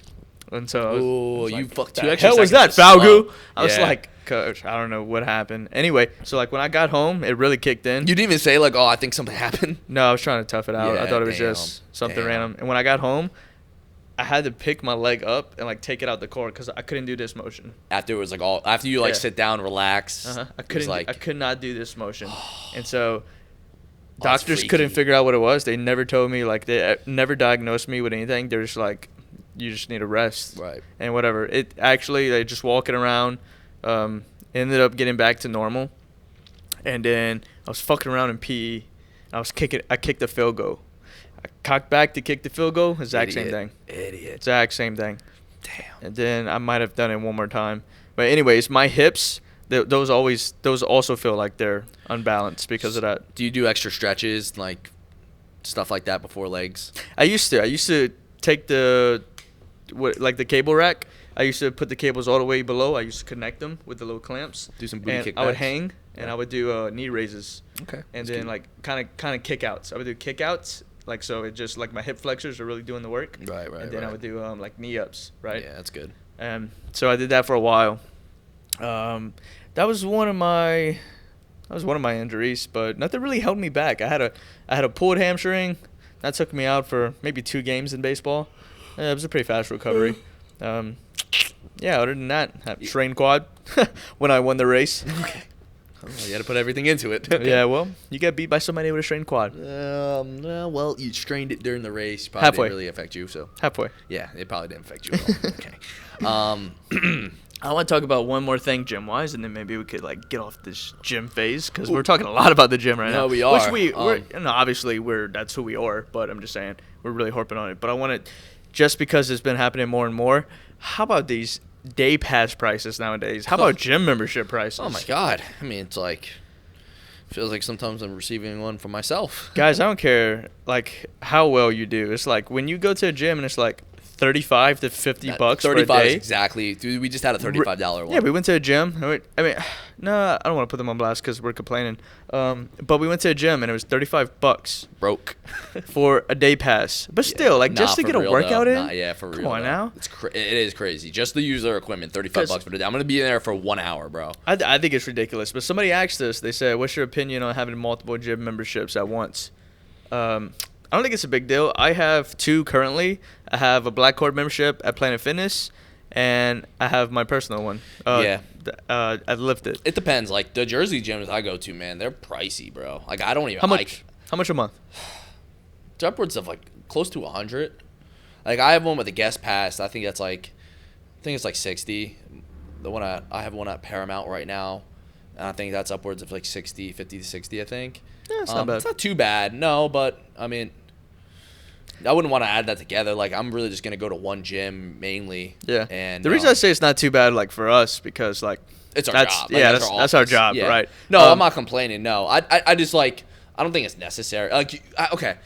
A: And so
B: Oh,
A: like,
B: you fucked
A: the
B: 2 extra
A: hell was
B: seconds
A: that,
B: was slow.
A: Falgoust? I was
B: Yeah.
A: like, coach, I don't know what happened. Anyway, so like when I got home, it really kicked in.
B: You didn't even say like, oh, I think something happened.
A: No, I was trying to tough it out. I
B: Yeah,
A: thought it was
B: damn.
A: just something
B: Damn.
A: random. And when I got home, I had to pick my leg up and like take it out the cord because I couldn't do this motion.
B: After it was like after you like
A: Yeah.
B: sit down, relax.
A: I
B: it was
A: couldn't.
B: like
A: I could not do this motion, and so
B: that's
A: doctors couldn't
B: freaky.
A: figure out what it was. They never told me, like they never diagnosed me with anything. They're just like, you just need a rest,
B: Right.
A: And whatever. It actually they just walking around, ended up getting back to normal, and then I was fucking around in PE. I kicked the field goal. I cocked back to kick the field goal. Exact same thing.
B: Idiot.
A: Exact same thing.
B: Damn.
A: And then I might have done it one more time. But anyways, my hips, those also feel like they're unbalanced because of that.
B: Do you do extra stretches like stuff like that before legs?
A: I used to take the cable rack. I used to put the cables all the way below. I used to connect them with the little clamps.
B: Do some booty
A: and
B: kickbacks?
A: I would hang and I would do knee raises.
B: Okay.
A: And then like kind of kick outs. I would do kick outs. Like, so it just like my hip flexors are really doing the work.
B: Right.
A: And then I would do like knee ups, right?
B: Yeah, that's good.
A: So I did that for a while. That was one of my That was one of my injuries, but nothing really held me back. I had a pulled hamstring. That took me out for maybe 2 games in baseball. It was a pretty fast recovery. Yeah, other than that, I strained quad when I won the race.
B: Okay. You had to put everything into it.
A: Yeah, well, you get beat by somebody with a strained quad.
B: Well, you strained it during the race. Probably
A: Halfway.
B: didn't really affect you. So
A: Halfway.
B: yeah, it probably didn't affect you at all. Okay.
A: I want to talk about one more thing gym-wise, and then maybe we could like get off this gym phase because we're talking a lot about the gym right now.
B: No, we are.
A: Which obviously that's who we are, but I'm just saying we're really harping on it. But I want to, just because it's been happening more and more. How about these day pass prices nowadays? How about gym membership prices?
B: Oh my God! I mean, it's like feels like sometimes I'm receiving one from myself.
A: Guys, I don't care like how well you do. It's like when you go to a gym and it's like $35 to $50 for a
B: 35
A: day.
B: is exactly. Dude, we just had a $35 one.
A: Yeah, we went to a gym. I mean, no, I don't want to put them on blast because we're complaining. But we went to a gym and it was $35
B: Broke
A: for a day pass. But still, like just to get a workout in.
B: Yeah, for real.
A: Come on now.
B: It is crazy. Just to use their equipment, $35 for the day. I'm gonna be in there for 1 hour, bro.
A: I think it's ridiculous. But somebody asked us. They said, "What's your opinion on having multiple gym memberships at once?" I don't think it's a big deal. I have 2 currently. I have a Black Cord membership at Planet Fitness, and I have my personal one. At Lift It.
B: It depends. Like the Jersey gyms I go to, man, they're pricey, bro. Like I don't even.
A: How much a month?
B: It's upwards of like close to 100. Like I have one with a guest pass. I think it's like 60. The one I have one at Paramount right now, and I think that's upwards of like 50 to 60. I think.
A: Yeah, it's not bad.
B: It's not too bad, no. But I mean, I wouldn't want to add that together. Like I'm really just gonna go to one gym mainly.
A: Yeah.
B: And
A: the reason I say it's not too bad, like for us, because like
B: it's our job. Like,
A: yeah, that's our job,
B: yeah.
A: right?
B: No, I'm not complaining. No, I just like I don't think it's necessary. Like okay,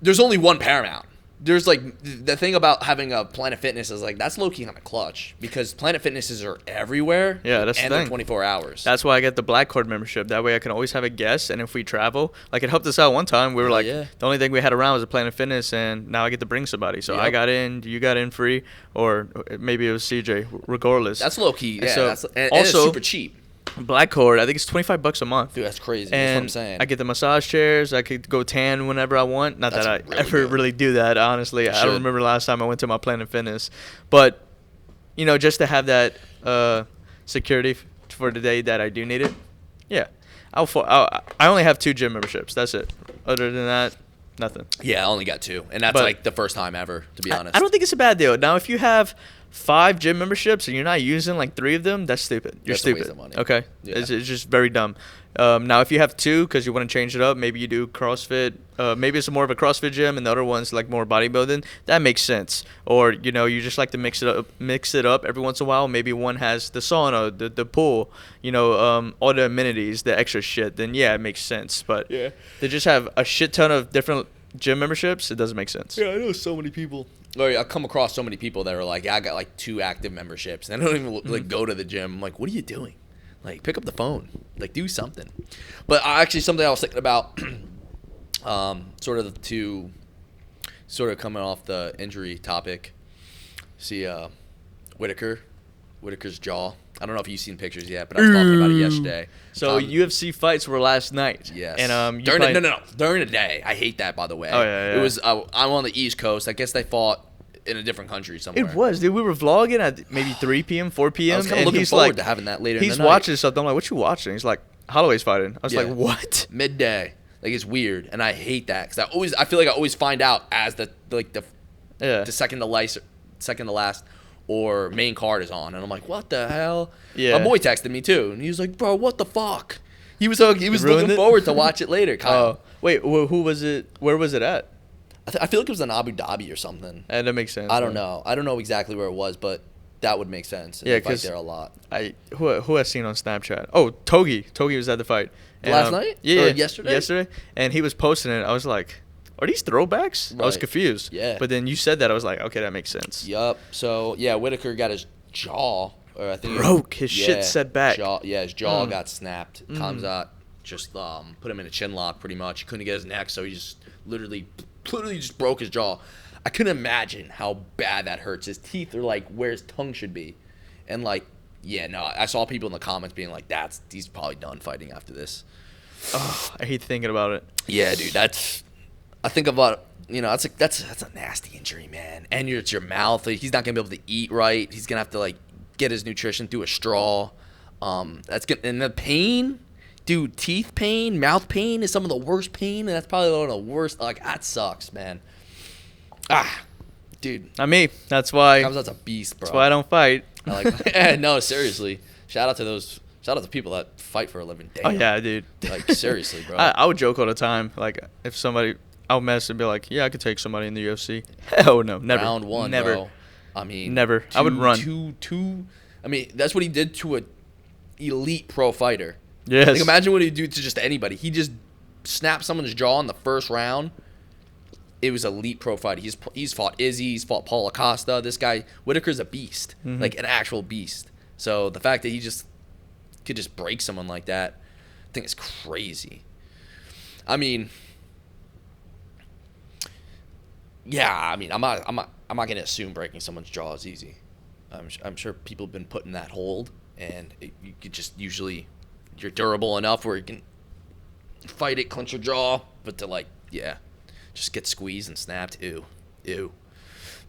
B: there's only one Paramount. There's like the thing about having a Planet Fitness is like that's low key on a clutch because Planet Fitnesses are everywhere.
A: Yeah, that's the
B: thing. They're 24 hours.
A: That's why I get the Black Card membership. That way I can always have a guest, and if we travel, like it helped us out one time. We were the only thing we had around was a Planet Fitness, and now I get to bring somebody. So I got in, you got in free, or maybe it was CJ. Regardless,
B: that's low key. Yeah,
A: so
B: and
A: also
B: it's super cheap.
A: Black Cord, I think it's $25 a month.
B: Dude, that's crazy.
A: And
B: that's what I'm saying.
A: I get the massage chairs. I could go tan whenever I want. Not that I
B: really
A: really do that, honestly. I don't remember last time I went to my Planet Fitness. But, just to have that security for the day that I do need it, yeah. I only have 2 gym memberships. That's it. Other than that, nothing.
B: Yeah, I only got 2. And that's like the first time ever, to be honest.
A: I don't think it's a bad deal. Now, if you have 5 gym memberships and you're not using like 3 of them, that's stupid. You're stupid.
B: A waste of money.
A: Okay,
B: yeah.
A: It's just very dumb. Now, if you have 2 because you want to change it up, maybe you do CrossFit. Maybe it's more of a CrossFit gym, and the other one's like more bodybuilding. That makes sense. Or you just like to mix it up every once in a while. Maybe one has the sauna, the pool, all the amenities, the extra shit. Then yeah, it makes sense. But to just have a shit ton of different gym memberships, it doesn't make sense.
B: Yeah, I know so many people. I come across so many people that are like, yeah, I got like 2 active memberships, and I don't even like go to the gym. I'm like, what are you doing? Like, pick up the phone, like do something. But actually, something I was thinking about, sort of coming off the injury topic. See, Whitaker's jaw. I don't know if you've seen pictures yet, but I was talking about it yesterday.
A: So UFC fights were last night.
B: Yes.
A: And
B: during the day. I hate that, by the way.
A: Oh yeah.
B: It was. I'm on the East Coast. I guess they fought in a different country somewhere.
A: It was, dude. We were vlogging at maybe 3 p.m., 4 p.m.
B: I was kind of looking forward to having that later.
A: He's watching something. I'm like, "What you watching?" He's like, "Holloway's fighting." I was like, "What?"
B: Midday. Like it's weird, and I hate that because I feel like I always find out as the second to last. Or main card is on, and I'm like, what the hell?
A: Yeah.
B: My boy texted me too, and he was like, bro, what the fuck? He was looking forward to watch it later. Kyle.
A: Wait, who was it? Where was it at?
B: I feel like it was in Abu Dhabi or something.
A: And that makes sense.
B: I don't know. I don't know exactly where it was, but that would make sense.
A: Yeah,
B: because there a lot.
A: Who I seen on Snapchat? Oh, Togi was at the fight. And,
B: last night?
A: Yeah,
B: or yesterday.
A: Yesterday, and he was posting it. I was like, are these throwbacks? Right. I was confused.
B: Yeah.
A: But then you said that, I was like, okay, that makes sense.
B: Yup. So yeah, Whitaker got his jaw, or I think
A: broke. His shit set back.
B: His jaw got snapped. Kamzat just put him in a chin lock pretty much. He couldn't get his neck, so he just literally just broke his jaw. I couldn't imagine how bad that hurts. His teeth are like where his tongue should be, and like yeah, no, I saw people in the comments being like, he's probably done fighting after this.
A: Oh, I hate thinking about it.
B: Yeah, dude, I think about, that's a nasty injury, man. And it's your mouth. Like, he's not gonna be able to eat right. He's gonna have to like get his nutrition through a straw. That's good. And the pain, dude, teeth pain, mouth pain is some of the worst pain, and that's probably one of the worst. Like, that sucks, man. Dude.
A: Not me. That's why.
B: That's a beast, bro.
A: That's why I don't fight.
B: I like, no, seriously. Shout out to people that fight for a living. Damn.
A: Oh yeah, dude.
B: Like, seriously, bro.
A: I would joke all the time. Like, if somebody, I'll mess and be like, yeah, I could take somebody in the UFC. Hell no, never.
B: Round one,
A: never.
B: bro. I mean,
A: never. I would run.
B: I mean, that's what he did to a elite pro fighter.
A: Yes.
B: Like, imagine what he'd do to just anybody. He just snapped someone's jaw in the first round. It was elite pro fighter. He's fought Izzy. He's fought Paul Acosta. This guy, Whitaker's a beast.
A: Mm-hmm.
B: Like, an actual beast. So the fact that he could just break someone like that, I think it's crazy. I mean, yeah. I mean, I'm not gonna assume breaking someone's jaw is easy. I'm sure people have been put in that hold, and you could just usually you're durable enough where you can fight it, clench your jaw, but to like, yeah, just get squeezed and snapped. Ew.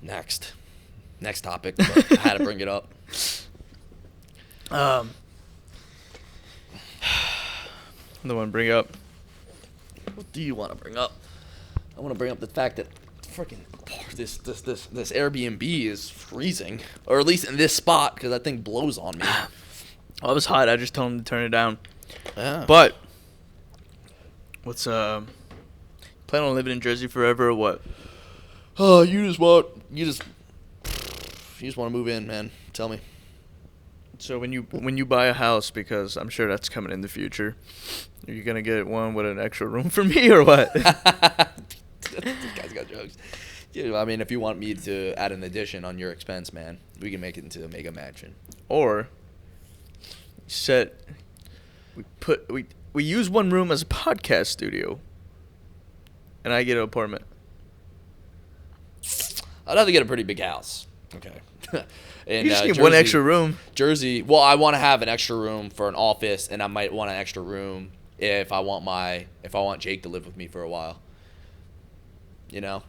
B: Next topic. But I had to bring it up.
A: I don't want to bring up.
B: What do you want to bring up? I want to bring up the fact that freaking this Airbnb is freezing, or at least in this spot, because that thing blows on me.
A: Oh, it was hot. I just told him to turn it down.
B: Yeah.
A: But what's plan on living in Jersey forever or what?
B: Oh, you just want to move in, man. Tell me.
A: So when you buy a house, because I'm sure that's coming in the future, are you gonna get one with an extra room for me or what?
B: This guy's got jokes. Dude, I mean, if you want me to add an addition on your expense, man, we can make it into a mega mansion.
A: Or we use one room as a podcast studio, and I get an apartment.
B: I'd have to get a pretty big house. Okay. And,
A: you just need one extra room.
B: Jersey. Well, I want to have an extra room for an office, and I might want an extra room if I want Jake to live with me for a while. You know,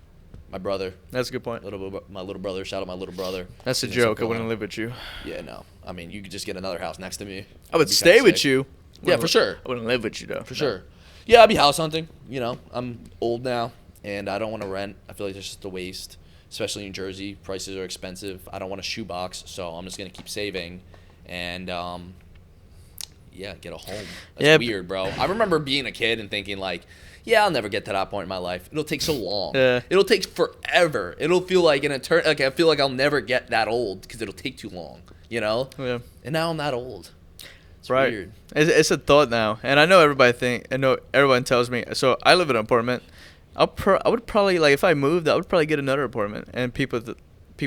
B: my brother.
A: That's a good point.
B: My little brother. Shout out my little brother.
A: That's a joke. I wouldn't live with you.
B: Yeah, no. I mean, you could just get another house next to me.
A: I would stay with you.
B: Yeah, for sure.
A: I wouldn't live with you though.
B: For sure. Yeah, I'd be house hunting. You know, I'm old now, and I don't want to rent. I feel like it's just a waste. Especially in Jersey, prices are expensive. I don't want a shoebox, so I'm just gonna keep saving, and get a home. That's weird, bro. I remember being a kid and thinking like, yeah, I'll never get to that point in my life. It'll take so long.
A: Yeah.
B: It'll take forever. It'll feel like an eternity. Like I feel like I'll never get that old because it'll take too long. You know? Yeah. And now I'm that old. It's weird.
A: It's a thought now, and I know everyone tells me. So I live in an apartment. I would probably, like, if I moved, I would probably get another apartment. And people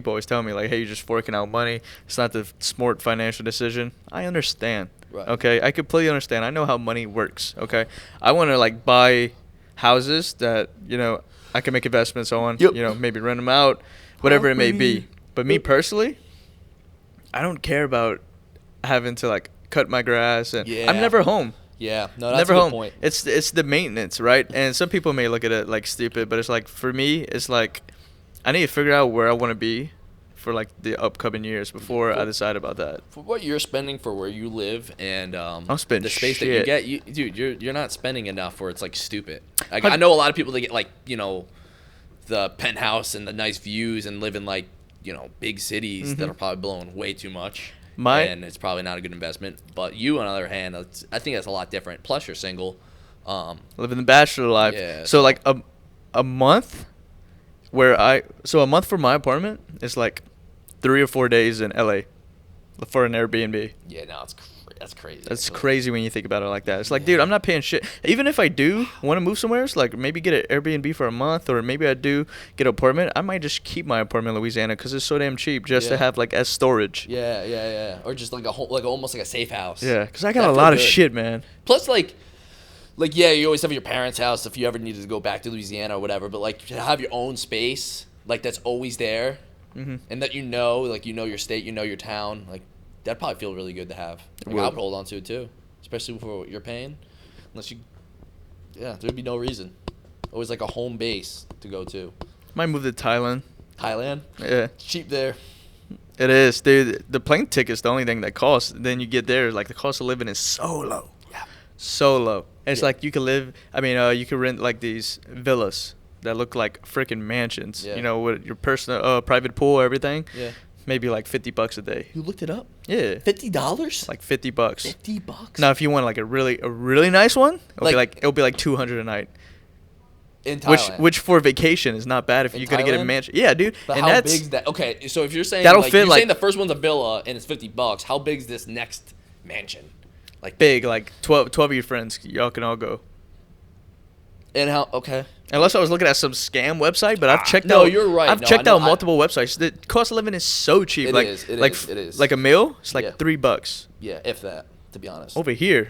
A: always tell me, like, hey, you're just forking out money. It's not the smart financial decision. I understand.
B: Right.
A: Okay? I completely understand. I know how money works. Okay? I want to, like, buy houses that, I can make investments on. Yep. Maybe rent them out, whatever it may be. But me personally, I don't care about having to, like, cut my grass. And I'm never home.
B: Yeah, no, that's a good point.
A: It's the maintenance, right? And some people may look at it like stupid, but it's like, for me, it's like I need to figure out where I want to be for like the upcoming years before I decide about that.
B: For what you're spending for where you live and
A: I'm spending
B: the space
A: shit.
B: that you get, dude, you're not spending enough where it's like stupid. Like, I know a lot of people that get like the penthouse and the nice views and live in like big cities that are probably blowing way too much. And it's probably not a good investment. But you, on the other hand, I think that's a lot different. Plus, you're single.
A: Living the bachelor life.
B: Yeah.
A: So, like, a month a month for my apartment is, like, 3 or 4 days in L.A. for an Airbnb.
B: Yeah, no, that's crazy.
A: That's crazy when you think about it like that. It's like, dude, I'm not paying shit. Even if I do want to move somewhere, it's like maybe get an Airbnb for a month, or maybe I do get an apartment. I might just keep my apartment in Louisiana because it's so damn cheap just to have like as storage.
B: Yeah. Or just like almost like a safe house.
A: Yeah, because I got a lot of shit, man.
B: Plus, like yeah, you always have your parents' house if you ever needed to go back to Louisiana or whatever. But like to have your own space, like that's always there, and that like your state, your town, like. that'd probably feel really good to have. Like, I would hold on to it too, especially for what you're paying. Unless you, yeah, there'd be no reason. Always like a home base to go to.
A: Might move to Thailand.
B: Thailand?
A: Yeah.
B: It's cheap there.
A: It is, dude. The plane ticket's the only thing that costs. Then you get there, like the cost of living is so low.
B: Yeah.
A: So low. And it's like you could live. I mean, you could rent like these villas that look like freaking mansions.
B: Yeah.
A: You know, with your personal private pool, everything.
B: Yeah.
A: Maybe like $50 a day.
B: You looked it up?
A: Yeah.
B: $50?
A: Like $50.
B: $50?
A: Now, if you want like a really nice one, it'll be like $200 a night.
B: In Thailand.
A: Which for vacation is not bad if you're gonna get a mansion. Yeah, dude.
B: But
A: and
B: how big's that? Okay, so if you're saying
A: that'll
B: like,
A: fit,
B: you're
A: like,
B: saying the first one's a villa and it's $50, how big's this next mansion? Like
A: big, like 12 of your friends, y'all can all go.
B: And how? Okay.
A: Unless I was looking at some scam website, but I've checked
B: no,
A: out.
B: you're right.
A: I've checked out multiple websites. The cost of living is so cheap.
B: It
A: like,
B: is, it
A: like,
B: is, it is.
A: Like a meal, it's like
B: Yeah.
A: $3.
B: Yeah, if that. To be honest.
A: Over here,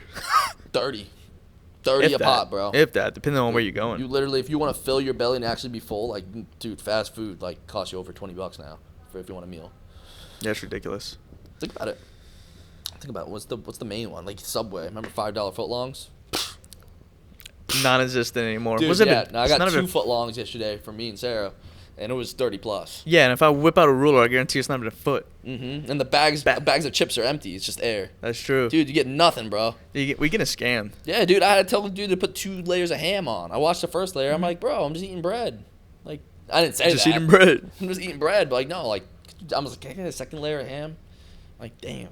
B: 30 a pop, bro.
A: If that, depending on where you're going.
B: You literally, if you want to fill your belly and actually be full, like, dude, fast food like costs you over $20 now for if you want a meal.
A: Yeah, it's ridiculous.
B: Think about it. Think about it. What's the main one? Like Subway. Remember $5 footlongs?
A: Non-existent anymore.
B: Dude,
A: Was it
B: yeah. I got
A: not
B: 2
A: even-
B: footlongs yesterday for me and Sarah, and it was 30 plus.
A: Yeah, and if I whip out a ruler, I guarantee it's not even a foot.
B: Mm-hmm. And the bags of chips are empty. It's just air.
A: That's true.
B: Dude, you get nothing, bro.
A: We get a scam.
B: Yeah, dude. I had to tell the dude to put 2 layers of ham on. I watched the first layer. I'm like, bro, I'm just eating bread. Like, I didn't say
A: Just
B: that.
A: eating bread.
B: I'm just eating bread. But like, no, like, I was like, can I get a second layer of ham? Like, damn.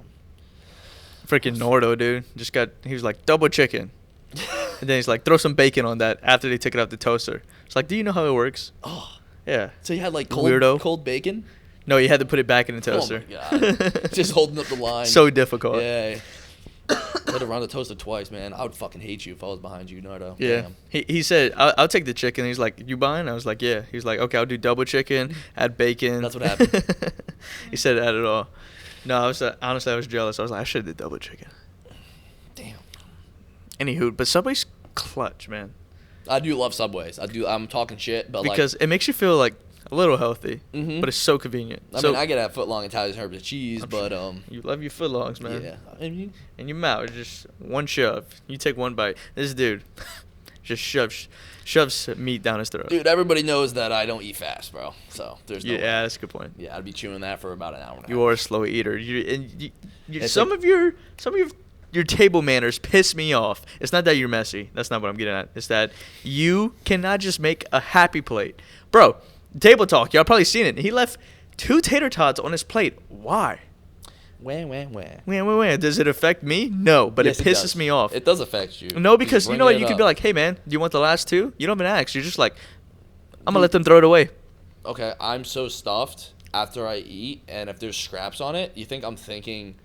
A: Freaking Nordo, dude. He was like, double chicken. And then he's like, throw some bacon on that after they took it out the toaster. It's like, do you know how it works?
B: Oh.
A: Yeah.
B: So you had like
A: Weirdo.
B: cold bacon?
A: No, you had to put it back in the toaster.
B: Oh my god. Just holding up the line.
A: So difficult.
B: Yeah. I had to run the toaster twice, man. I would fucking hate you if I was behind you, Nardo.
A: Yeah.
B: Damn.
A: He said, I'll take the chicken. He's like, you buying? I was like, yeah. He's like, okay, I'll do double chicken, add bacon.
B: That's what happened.
A: He said add it all. No, honestly, I was jealous. I was like, I should have did double chicken.
B: Damn.
A: Anywho, but Subway's clutch, man.
B: I do love Subways. I'm talking shit, but
A: Because it makes you feel like a little healthy,
B: Mhm.
A: but it's so convenient.
B: I mean, I get a footlong Italian herbs and cheese, but
A: you love your footlongs, man.
B: yeah. I mean,
A: In your mouth, just one shove. You take one bite. This dude just shoves meat down his throat.
B: dude, everybody knows that I don't eat fast, bro. So there's no way.
A: Yeah, that's a good point.
B: Yeah, I'd be chewing that for about an hour and a half.
A: You are a slow eater.
B: It's
A: Some
B: like-
A: of your table manners piss me off. It's not that you're messy. That's not what I'm getting at. It's that you cannot just make a happy plate. Bro, table talk. Y'all probably seen it. He left 2 tater tots on his plate. Why?
B: Wah.
A: Does it affect me? No, but
B: Yes,
A: it pisses
B: does.
A: me off.
B: It does affect you.
A: No, because you know what? You could be
B: like,
A: like, hey, man, do you want the last 2? You don't even ask. You're just like, I'm going to let them throw it away.
B: okay, I'm so stuffed after I eat, and if there's scraps on it, you think I'm thinking,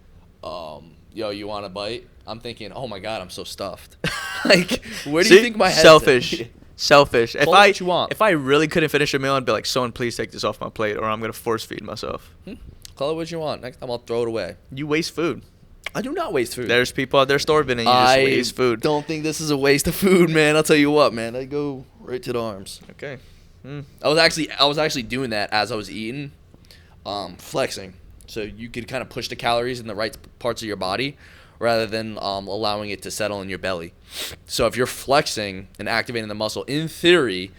B: yo, you want a bite? I'm thinking, oh my god, I'm so stuffed. Like, where do you think my head's
A: selfish.
B: at?
A: Selfish.
B: Call it what you want.
A: If I really couldn't finish a meal, I'd be like, someone please take this off my plate, or I'm going to force feed myself.
B: Call it what you want. Next time I'll throw it away.
A: You waste food.
B: I do not waste food.
A: There's people out there starving, and you just waste food.
B: don't think this is a waste of food, man. I'll tell you what, man. I go right to the arms.
A: Okay.
B: I was actually doing that as I was eating, flexing. So you could kind of push the calories in the right parts of your body rather than allowing it to settle in your belly. So if you're flexing and activating the muscle, in theory,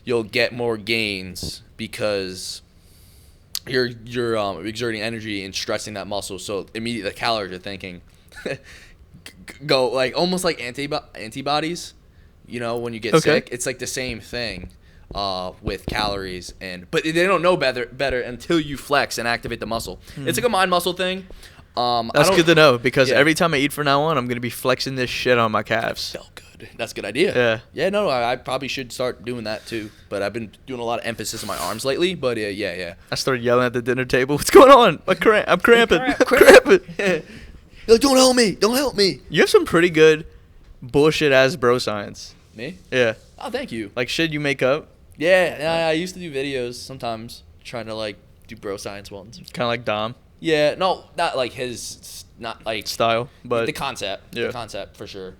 B: you'll get more gains because you're exerting energy and stressing that muscle. So immediately the calories are thinking, go like almost like antibodies. You know, when you get sick, it's like the same thing with calories, but they don't know better until you flex and activate the muscle. It's like a mind muscle thing.
A: That's good to know, because
B: Yeah.
A: every time I eat from now on, I'm going to be flexing this shit on my calves.
B: Felt good. That's a good idea.
A: Yeah.
B: Yeah, no, I probably should start doing that too. But I've been doing a lot of emphasis on my arms lately. But yeah.
A: I started yelling at the dinner table, what's going on? I'm cramping.
B: Cramping. You're like, don't help me.
A: You have some pretty good bullshit-ass bro science.
B: Me?
A: Yeah.
B: Oh, thank you.
A: Like shit you make up.
B: Yeah, I used to do videos sometimes trying to like do bro science ones.
A: Kind of like Dom
B: Yeah, no, not like his, not like
A: style, but
B: the concept.
A: Yeah.
B: The concept for sure.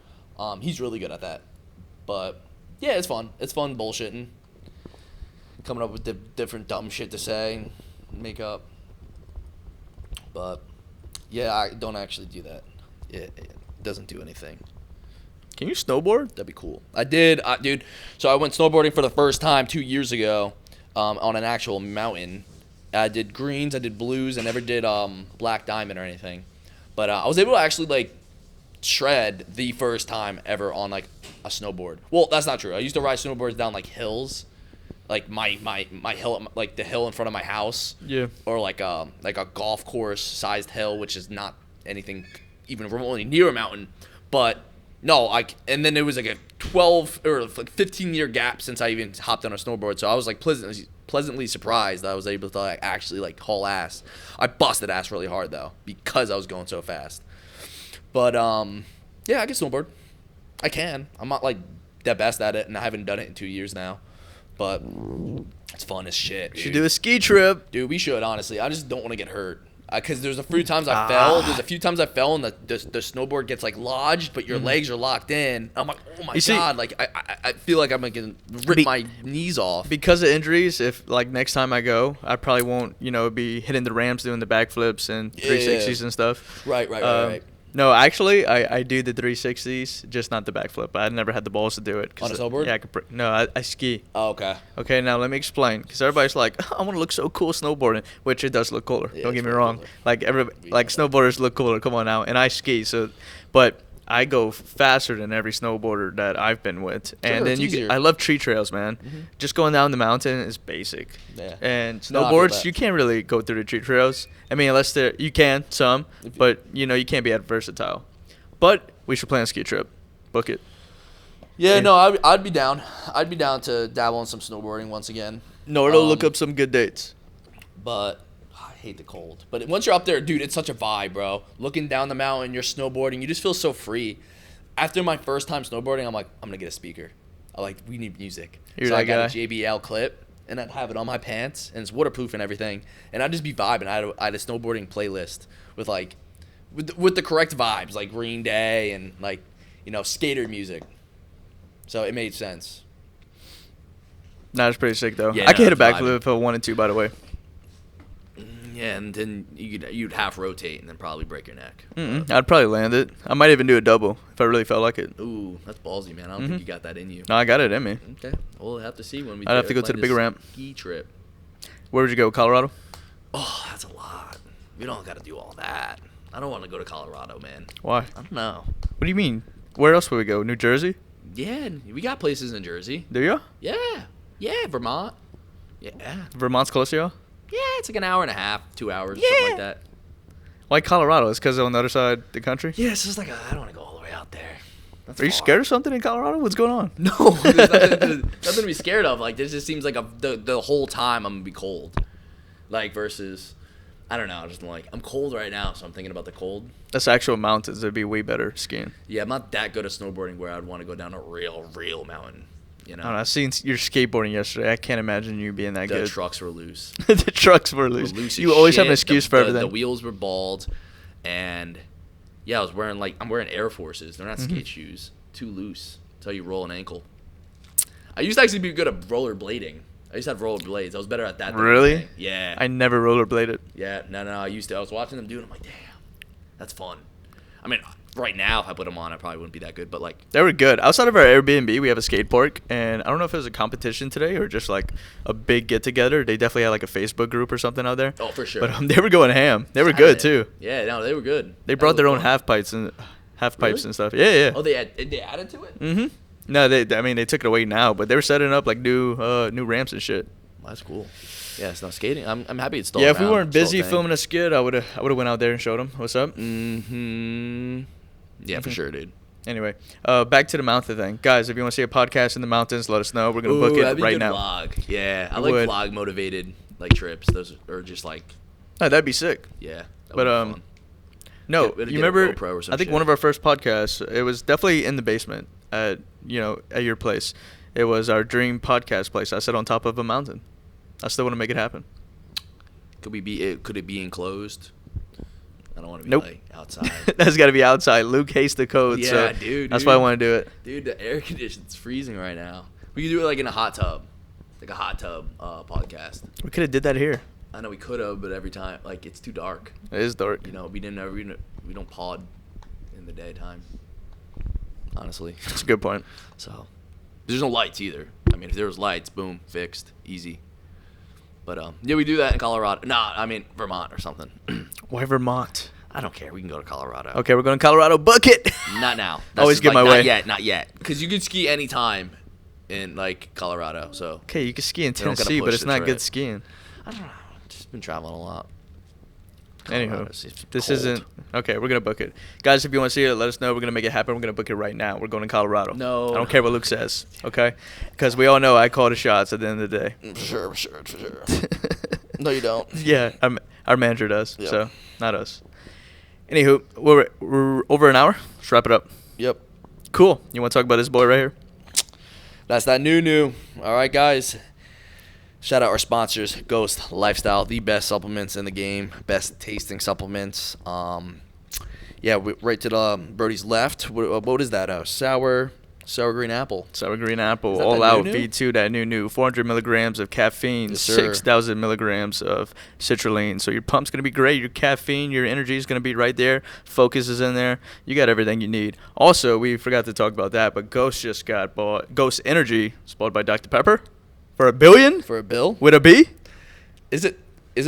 B: He's really good at that. But yeah, it's fun. It's fun bullshitting, coming up with different dumb shit to say and make up. But Yeah, I don't actually do that. It doesn't do anything.
A: Can you snowboard?
B: That'd be cool. I did, dude. So I went snowboarding for the first time 2 years ago on an actual mountain. I did greens, I did blues, I never did black diamond or anything. But I was able to actually, like, shred the first time ever on, like, a snowboard. Well, that's not true. I used to ride snowboards down, like, hills. Like, my hill, like, the hill in front of my house.
A: Yeah.
B: Or, like a golf course-sized hill, which is not anything even remotely near a mountain. But... no, and then it was like a 12 or like 15-year gap since I even hopped on a snowboard. So I was like pleasantly surprised that I was able to like actually like haul ass. I busted ass really hard though because I was going so fast. But yeah, I can snowboard. I can. I'm not like the best at it, and I haven't done it in 2 years now. But it's fun as shit. Dude.
A: Should do a ski trip.
B: Dude, we should honestly. I just don't want to get hurt. Because there's a few times I fell. There's a few times I fell and the snowboard gets like lodged, but your legs are locked in. I'm like, oh my god! Like I feel like I'm gonna rip my knees off
A: because of injuries. If like next time I go, I probably won't be hitting the ramps, doing the backflips and 360s and stuff.
B: Right.
A: No, actually, I do the 360s, just not the backflip. I never had the balls to do it.
B: On a snowboard?
A: Yeah, I ski.
B: Oh, okay.
A: Okay, now let me explain. Because everybody's like, I want to look so cool snowboarding, which it does look cooler.
B: Yeah,
A: don't get me wrong.
B: cooler.
A: Like snowboarders look cooler. Come on now. And I ski, but I go faster than every snowboarder that I've been with.
B: Sure,
A: and then I love tree trails, man. Mm-hmm. Just going down the mountain is basic.
B: Yeah.
A: And snowboards, you can't really go through the tree trails. I mean, unless you can some, but you can't be that versatile. But we should plan a ski trip. Book it.
B: Yeah, no, I'd be down. I'd be down to dabble in some snowboarding once again.
A: Nora, look up some good dates.
B: But I hate the cold. But once you're up there, dude, it's such a vibe, bro. Looking down the mountain, you're snowboarding, you just feel so free. After my first time snowboarding, I'm like, I'm gonna get a speaker. We need music.
A: You're
B: so
A: that
B: I got
A: guy.
B: a JBL clip, and I'd have it on my pants, and it's waterproof and everything. And I'd just be vibing. I had a snowboarding playlist with with the correct vibes, like Green Day and like, skater music. So it made sense.
A: Nah, it's pretty sick though.
B: Yeah,
A: I can hit a
B: it's vibing.
A: backflip if I wanted to, by the way.
B: Yeah, and then you'd half rotate and then probably break your neck.
A: I'd probably land it. I might even do a double if I really felt like it.
B: Ooh, that's ballsy, man. I don't think you got that in you.
A: No, I got it in me.
B: Okay, we'll have to see when we.
A: I'd have to go to the bigger ramp.
B: Ski trip.
A: Where would you go? Colorado?
B: Oh, that's a lot. We don't got to do all that. I don't want to go to Colorado, man.
A: Why?
B: I don't know.
A: What do you mean? Where else would we go? New Jersey?
B: Yeah, we got places in Jersey.
A: Do you?
B: Yeah, Vermont. Yeah.
A: Vermont's close to y'all?
B: Yeah, it's like an hour and a half, 2 hours, something like that.
A: Why Colorado? It's because on the other side of the country?
B: Yeah, it's just like I don't want to go all the way out there. That's
A: Are you scared of something in Colorado? What's going on?
B: No, there's nothing to be scared of. Like, this just seems like the whole time I'm going to be cold. Like, versus, I don't know, I'm cold right now, so I'm thinking about the cold.
A: That's actual mountains. It'd be way better skiing.
B: Yeah, I'm not that good at snowboarding where I'd want to go down a real mountain.
A: I don't know. I seen your skateboarding yesterday. I can't imagine you being that good.
B: The trucks were loose.
A: The trucks were loose. You always have an excuse for everything.
B: The wheels were bald, and yeah, I'm wearing Air Forces. They're not skate shoes. Too loose. That's how you roll an ankle. I used to actually be good at rollerblading. I used to have rollerblades. I was better at that than
A: really?
B: anything. Yeah.
A: I never rollerbladed.
B: Yeah, no. I was watching them do it. I'm like, damn, that's fun. I mean, right now, if I put them on, I probably wouldn't be that good, but like.
A: They were good. Outside of our Airbnb, we have a skate park, and I don't know if it was a competition today or just like a big get together. They definitely had like a Facebook group or something out there.
B: Oh, for sure.
A: But they were going ham. They were good too.
B: Yeah, no, they were good.
A: They brought their own half pipes and stuff. Yeah.
B: Oh, they added to it?
A: Mm-hmm. No, they took it away now, but they were setting up like new ramps and shit.
B: Well, that's cool. Yeah, it's not skating. I'm happy it's still
A: Yeah,
B: around.
A: if we weren't busy filming a skid, I would have went out there and showed them what's up.
B: Mm-hmm. Yeah, for sure, dude.
A: Anyway, back to the mountain thing. Guys, if you want to see a podcast in the mountains, let us know. We're going to book it right now.
B: Vlog. Yeah, I like vlog motivated like trips. Those are just like.
A: Oh, that'd be sick.
B: Yeah.
A: But
B: fun.
A: No, you remember? I think one of our first podcasts. It was definitely in the basement at your place. It was our dream podcast place. I sat on top of a mountain. I still want to make it happen.
B: Could it be enclosed? I don't want to be like outside.
A: That's got to be outside. Luke hates the code.
B: Yeah,
A: so
B: dude.
A: That's why I want to do it.
B: Dude, the air conditioning's freezing right now. We could do it like in a hot tub, like a hot tub podcast.
A: We could have did that here.
B: I know we could have, but every time, like, it's too dark.
A: It is dark.
B: You know, we don't pod in the daytime. Honestly,
A: That's a good point.
B: so there's no lights either. I mean, if there was lights, boom, fixed, easy. But yeah, we do that in Colorado. Nah, I mean Vermont or something.
A: Why Vermont?
B: I don't care. We can go to Colorado.
A: Okay, we're going to Colorado. Book it.
B: Not now.
A: Always
B: just,
A: get my way.
B: Not yet. Because you can ski anytime in like Colorado. So
A: Okay, you can ski in
B: We don't gotta
A: Tennessee, but
B: push
A: it's
B: the
A: not
B: trip.
A: good skiing.
B: I don't know. Just been traveling a lot.
A: Anywho,
B: Colorado's
A: this
B: cold.
A: isn't okay. We're gonna book it, guys. If you want to see it, let us know. We're gonna make it happen. We're gonna book it right now. We're going to Colorado.
B: No.
A: I don't care what Luke says. Okay, because we all know I call the shots at the end of the day.
B: For sure. No, you don't.
A: Yeah, our manager does.
B: Yep.
A: So not us. Anywho, we're over an hour. Let's wrap it up.
B: Yep.
A: Cool. You want to talk about this boy right here?
B: That's that new. All right, guys. Shout out our sponsors, Ghost Lifestyle, the best supplements in the game, best tasting supplements. Right to the Brodie's left. What is that? Sour green apple.
A: Sour green apple,
B: Is that
A: all
B: that
A: out
B: new?
A: V2, that new 400 milligrams of caffeine,
B: Yes, sir.
A: 6,000 milligrams of citrulline. So your pump's gonna be great. Your caffeine, your energy is gonna be right there. Focus is in there. You got everything you need. Also, we forgot to talk about that, but Ghost just got bought. Ghost Energy is bought by Dr. Pepper for $1 billion
B: For a bill?
A: with a B.
B: Is it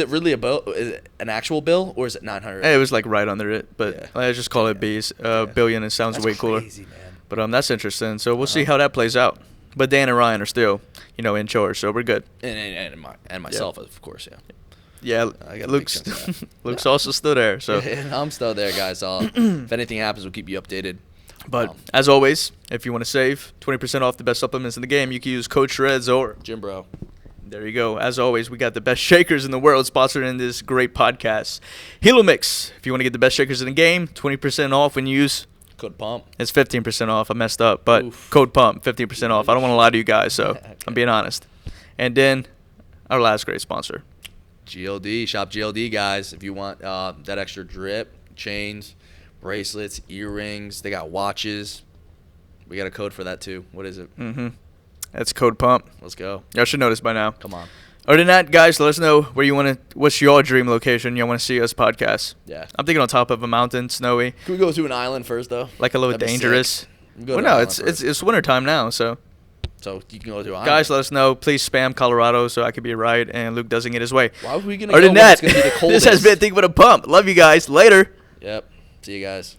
B: really a bill? Is it an actual bill or is it 900?
A: It was like right under it, but
B: Yeah.
A: I just call it B's. Billion. It sounds
B: That's
A: way cooler.
B: crazy, man.
A: But that's interesting. So we'll see how that plays out. But Dan and Ryan are still, in charge, so we're good.
B: And myself, of course, yeah.
A: Yeah,
B: I got a
A: Luke's
B: big chunk of that.
A: Luke's also still there. So,
B: I'm still there, guys. If anything happens, we'll keep you updated.
A: but as always, if you want to save 20% off the best supplements in the game, you can use code SHREDZ or
B: GYMBRO.
A: there you go. As always, we got the best shakers in the world sponsored in this great podcast. Helimix. If you want to get the best shakers in the game, 20% off when you use.
B: Code PUMP.
A: It's 15% off. I messed up, but
B: Oof.
A: code PUMP, 15% off. I don't want to lie to you guys, so
B: Okay.
A: I'm being honest. And then our last great sponsor.
B: GLD. Shop GLD, guys. If you want that extra drip, chains, bracelets, earrings. They got watches. We got a code for that, too. What is it?
A: That's code PUMP.
B: Let's go.
A: Y'all should know this by now.
B: Come on.
A: Other than that, guys, let us know where you want to. What's your dream location you want to see us podcast?
B: Yeah.
A: I'm thinking on top of a mountain, snowy,
B: Can we go to an island first, though?
A: like a little
B: That'd be
A: dangerous.
B: sick. We can go
A: Well,
B: to an
A: no,
B: island
A: it's
B: first.
A: it's winter time now, so
B: So you can go to an island.
A: guys, let us know. Please spam Colorado so I could be right and Luke doesn't get his way.
B: Why are we going to
A: Other
B: go
A: than
B: when
A: that,
B: it's going to be the coldest?
A: this has been Think with a Pump. Love you guys. Later.
B: Yep. See you guys.